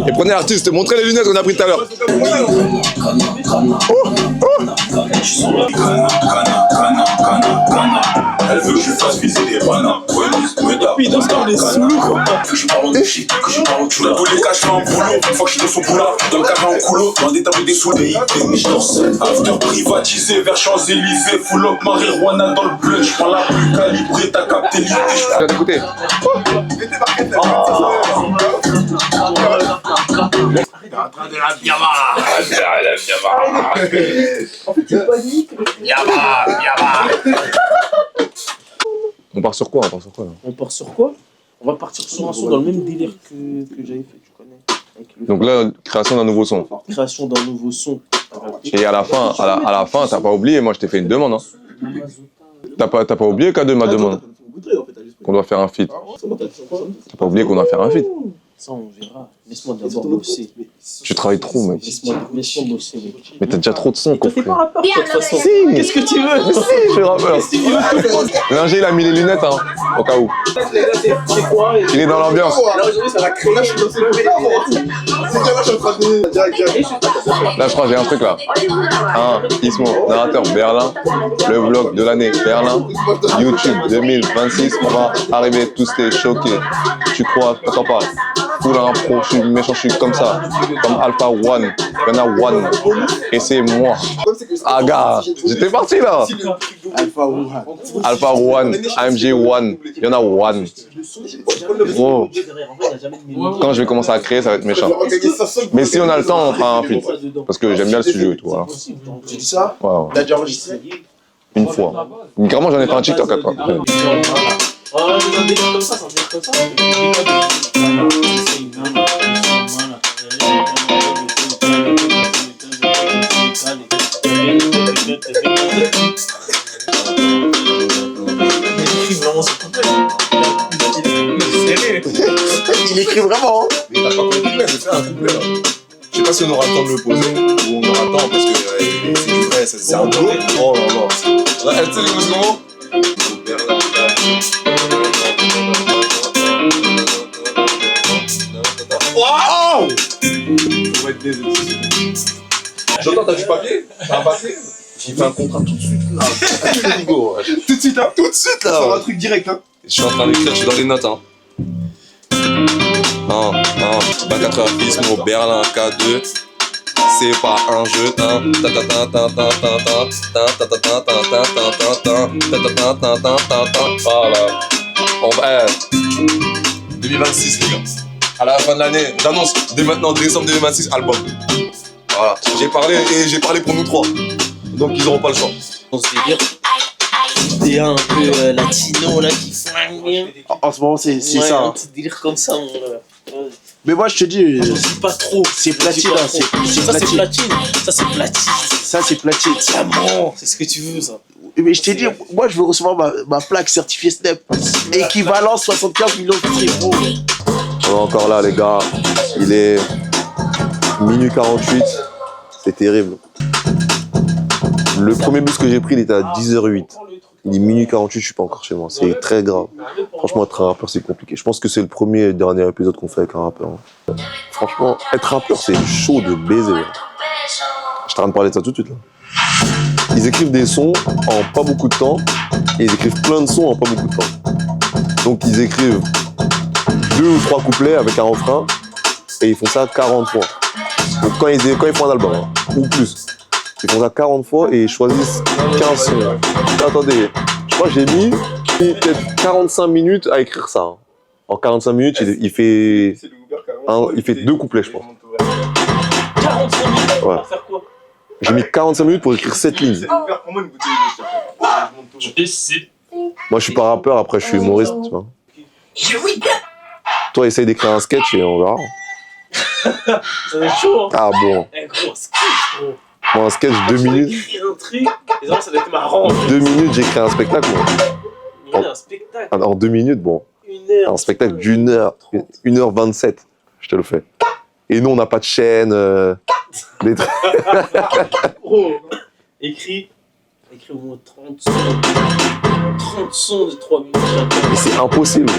Et prenez l'artiste, montrez les lunettes qu'on a pris tout à l'heure. Elle veut que je fasse viser des bananes. Puis dans ce temps, on est sous quoi. Que je parle de shit, que je parle de tout. Dans tous les cas, je fais un boulot. Une fois que je suis dans son boulot, dans le carré en coulo, dans des tables des soudés. Je dors seul. After privatisé vers Champs-Élysées. Full up marijuana dans le bleu. Je prends la plus calibrée, t'as capté l'idée. Tu vas t'écouter. T'es en train de la biama. En fait, il panique. On part sur quoi là? On part sur quoi? On va partir sur un son dans le même délire que j'avais fait, tu connais. Donc là, création d'un nouveau son. Création d'un nouveau son. Et à la fin, t'as pas oublié, moi je t'ai fait une demande. Hein. T'as pas oublié K2 ma demande? Qu'on doit faire un feat. T'as pas oublié qu'on doit faire un feat? Ça, on verra. Laisse-moi d'abord bosser. Tu travailles trop, mec. Laisse-moi bosser, mec. Mais t'as déjà trop de sons, quoi. T'es pas rappeur, de toute façon. Si. Qu'est-ce que tu veux? Mais si, je suis rappeur. L'ingé, il a mis les lunettes, hein, au cas où. C'est quoi? Il est dans l'ambiance. Là, aujourd'hui, ça va créer. Là, je suis dans ce là, je suis en train de. Là, je crois que j'ai un truc là. Ismo, narrateur Berlin, le vlog de l'année Berlin, YouTube 2026. On va arriver tous les choqués. Tu crois, t'entends pas? Full impro, je suis méchant, je suis comme ça. Comme Alpha One. Il y en a One. Et c'est moi. Ah, gars, j'étais parti là. Alpha One, AMG One. Il y en a One. Gros. Quand je vais commencer à créer, ça va être méchant. Mais si on a le temps, on fera un feat. Parce que j'aime bien le studio et tout. Voilà. Tu dis ça? Ouais. T'as déjà enregistré? Une fois. Carrément, j'en ai fait un TikTok après. Oh, mais un délire comme ça, un délire comme ça. Il écrit vraiment. Mais t'as pas compris, mais faire un couplet là. Je sais pas si on aura le temps de le poser ou on aura le temps parce que c'est du vrai, c'est un boulot. Oh là là. Là, tu sais, les comment? Wow! On va être désolé. J'entends, t'as du papier? T'as un papier? J'ai fait un contrat tout de suite là. Tout de suite, hein? Tout de suite là! Faire un truc direct, hein. Je suis en train d'écrire, je suis dans les notes, hein. 24 heures Ismo, Berlin, K2. C'est pas un jeu, Voilà. On va. 2026, les gars. À la fin de l'année, j'annonce dès maintenant, décembre 2026, album. Voilà. J'ai parlé pour nous trois. Donc ils auront pas le choix. On se délire. Des un peu latino là qui flingue. En ce moment, c'est ça. Un petit délire comme ça, mon gars. Mais moi, je te dis, C'est pas trop. c'est platine. Hein, c'est Ça, c'est platine. platine. Ça, c'est platine. Ça, c'est platine. Diamant. C'est ce que tu veux, ça. Mais je t'ai dit, moi, je veux recevoir ma plaque certifiée SNEP. Équivalent 75 millions de tribaux. On est encore là, les gars. Il est minuit 48. C'est terrible. Le premier bus que j'ai pris, il était à 10h08. Il est minuit 48, je suis pas encore chez moi. C'est très grave. Franchement, être un rappeur, c'est compliqué. Je pense que c'est le premier et dernier épisode qu'on fait avec un rappeur. Franchement, être rappeur, c'est chaud de baiser. Je t'arrête de parler de ça tout de suite. Là. Ils écrivent des sons en pas beaucoup de temps et ils écrivent plein de sons en pas beaucoup de temps. Donc ils écrivent 2 ou 3 couplets avec un refrain et ils font ça 40 fois. Donc quand ils font un album, hein, ou plus, ils font ça 40 fois et ils choisissent 15 sons. Attendez, je crois que j'ai mis peut-être 45 minutes à écrire ça. Hein. En 45 minutes, il fait 2 couplets, je pense. 45 minutes Ouais. pour faire quoi? J'ai mis 45 minutes pour écrire 7 lignes. Moi, je suis pas rappeur, après, je suis humoriste, tu vois. Toi, essaye d'écrire un sketch et on verra. Ça va être chaud, hein. Ah bon. Eh, gros, sketch, gros. Moi, un sketch, 2 minutes. Écrire un truc, les gens, ça doit être marrant. 2 minutes, j'écris un spectacle. Moi. Il y a un spectacle. En 2 minutes, bon. 1 heure. Un spectacle d'une heure. 1h27. Je te le fais. Et nous, on n'a pas de chaîne. Des trucs. Gros, écris au moins 30 sons. 30 sons de 3 minutes chacun. Mais c'est impossible.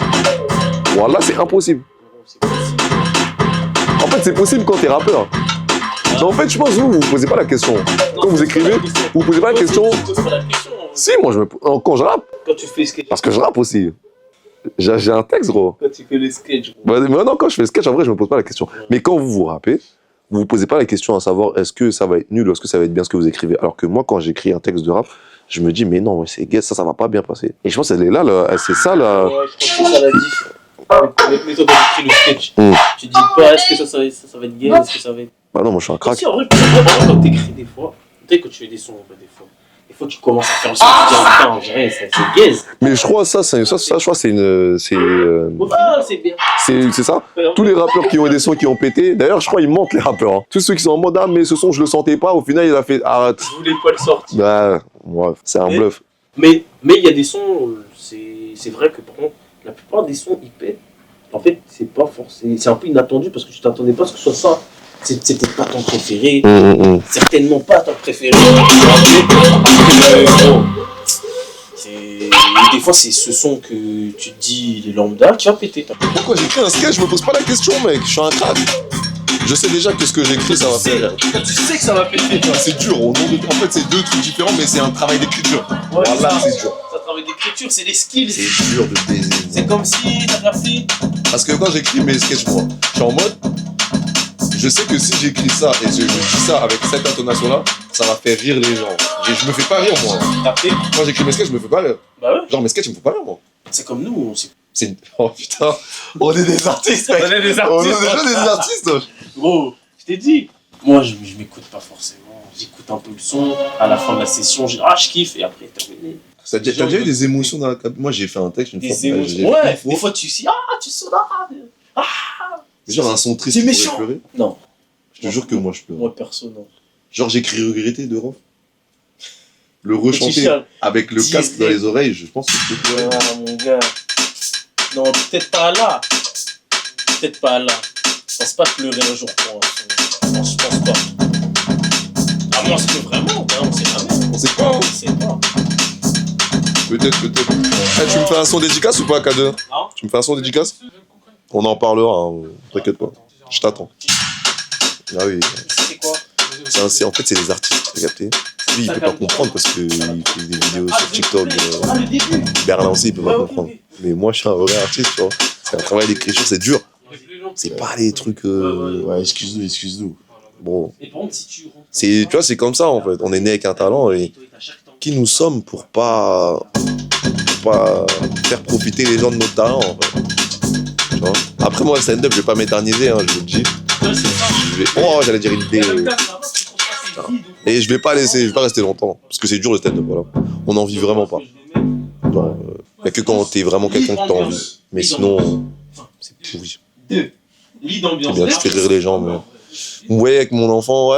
Voilà, c'est impossible. C'est possible. En fait, c'est possible quand t'es rappeur. Ah, Mais en fait, je pense que vous posez pas la question. Quand vous écrivez, vous posez pas la question. Si, moi, quand je rappe. Quand tu fais sketch. Parce que je rappe aussi. J'ai un texte, gros. Quand tu fais les sketchs. Mais non, quand je fais le sketch, en vrai, je me pose pas la question. Mais quand vous rappez, vous vous posez pas la question à savoir est-ce que ça va être nul ou est-ce que ça va être bien ce que vous écrivez. Alors que moi, quand j'écris un texte de rap, je me dis, mais non, c'est gay, ça va pas bien passer. Et je pense qu'elle est là, c'est ça, là. Ouais, je pense que c'est ça la diff. Mais toi, quand tu écris le sketch, tu dis pas est-ce que ça va être gay, est-ce que ça va être. Bah non, moi, je suis un crack. Si, en vrai, quand t'écris des fois, tu sais, quand tu fais des sons, des fois, tu commences à faire le son, tu dis, putain, on dirait, c'est gaze. Mais je crois, ça, je crois, c'est une. Au final, c'est bien. C'est ça. Tous les rappeurs qui ont eu des sons qui ont pété, d'ailleurs, je crois, ils mentent, les rappeurs. Hein. Tous ceux qui sont en mode, ah, mais ce son, je le sentais pas, au final, il a fait, arrête. Je voulais pas le sortir. Bah, ouais, c'est un bluff. Mais il y a des sons, c'est vrai que par contre, la plupart des sons, ils pètent. En fait, c'est pas forcément. C'est un peu inattendu parce que tu t'attendais pas à ce que ce soit ça. C'est peut-être pas ton préféré. Certainement pas ton préféré. Des fois, c'est ce son que tu te dis, les lambda, qui va péter. Pourquoi j'écris un sketch, je me pose pas la question, mec. Je suis un crack. Je sais déjà que ce que j'écris, ça va faire. Tu sais que ça va péter. C'est dur. En fait, c'est deux trucs différents, mais c'est un travail d'écriture. Ouais, voilà, c'est dur. C'est un travail d'écriture, c'est des skills. C'est dur de baiser. C'est comme si t'as capté. Parce que quand j'écris mes sketchs, moi, je suis en mode. Je sais que si j'écris ça et je dis ça avec cette intonation-là, ça va faire rire les gens. Je me fais pas rire, moi. Quand j'écris mes sketchs, je me fais pas rire. Bah ouais. Genre, mes sketchs, ils me font pas rire, moi. C'est comme nous. Oh putain, on est des artistes, mec. On est des artistes. On est déjà des artistes. Gros, je t'ai dit. Moi, je m'écoute pas forcément. J'écoute un peu le son. À la fin de la session, je kiffe et après, terminé. T'as déjà eu des émotions dans la cabine? Moi, j'ai fait un texte une fois. Des émotions. Ouais, des fois, tu sais, tu sonnes. Genre un son triste. C'est méchant. Pleurer. Non. Je te jure que moi, je pleure. Moi, perso, non. Genre, j'écris regretter de Rof. Le rechanter avec le casque dans les oreilles, je pense que je peux pleurer. Ah, mon gars. Non, peut-être pas là. Peut-être pas là. Je pense pas pleurer un jour pour un son. Je pense pas. À moins que vraiment, on sait jamais. On sait pas, hein. On sait pas. Peut-être. Tu me fais un son dédicace ou pas, K2? Non. Tu me fais un son dédicace? On en parlera, hein. T'inquiète pas. Je t'attends. Ah oui. C'est quoi? En fait, c'est des artistes, t'as capté? Lui, il peut pas comprendre parce qu'il fait des vidéos sur TikTok. Berlin aussi, il peut pas comprendre. Mais moi, je suis un vrai artiste, tu vois. C'est un travail d'écriture, c'est dur. C'est pas les trucs. Ouais, excuse-nous. Bon. Tu vois, c'est comme ça, en fait. On est né avec un talent et qui nous sommes pour pas faire profiter les gens de notre talent, en fait. Tu vois. Après, moi, le stand-up, je vais pas m'éterniser, hein, je vous le dis. Oh, j'allais dire une idée. Et je vais pas rester longtemps, parce que c'est dur le stand-up, voilà. On n'en vit vraiment pas. Genre, y a que quand t'es vraiment quelqu'un que t'as envie. Mais sinon, c'est pourri. C'est bien, tu fais rire les gens, mais... Ouais, avec mon enfant,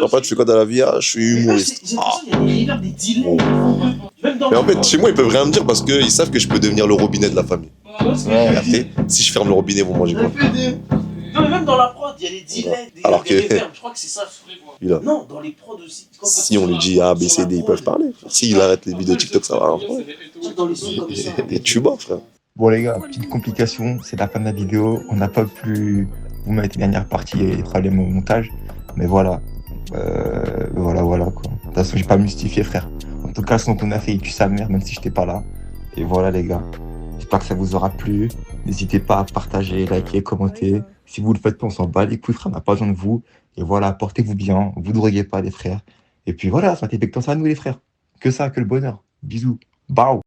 papa, tu fais quoi dans la vie? Ah, je suis humoriste. Bon. Mais en fait, chez moi, ils peuvent rien me dire parce qu'ils savent que je peux devenir le robinet de la famille. Regardez, si je ferme le robinet, ils vont manger quoi? Non, mais même dans la prod, il y a les delays, Alors que... je crois que c'est ça. Non, dans les prods aussi. Si on lui dit A, B, C, D, ils peuvent parler. S'il arrête les vidéos TikTok, ça va. Et tu bats, frère. Bon les gars, petite complication, c'est la fin de la vidéo. On n'a pas pu vous mettre les dernières parties et les problèmes au montage. Mais voilà. Voilà quoi. De toute façon, j'ai pas mystifié, frère. En tout cas, le son qu'on a fait, il tue sa mère, même si j'étais pas là. Et voilà les gars. J'espère que ça vous aura plu. N'hésitez pas à partager, liker, commenter. Si vous le faites pas, on s'en bat les couilles, frère. On n'a pas besoin de vous. Et voilà, portez-vous bien. Vous ne droguez pas, les frères. Et puis voilà, ça fait que ça à nous, les frères. Que ça, que le bonheur. Bisous. Bye.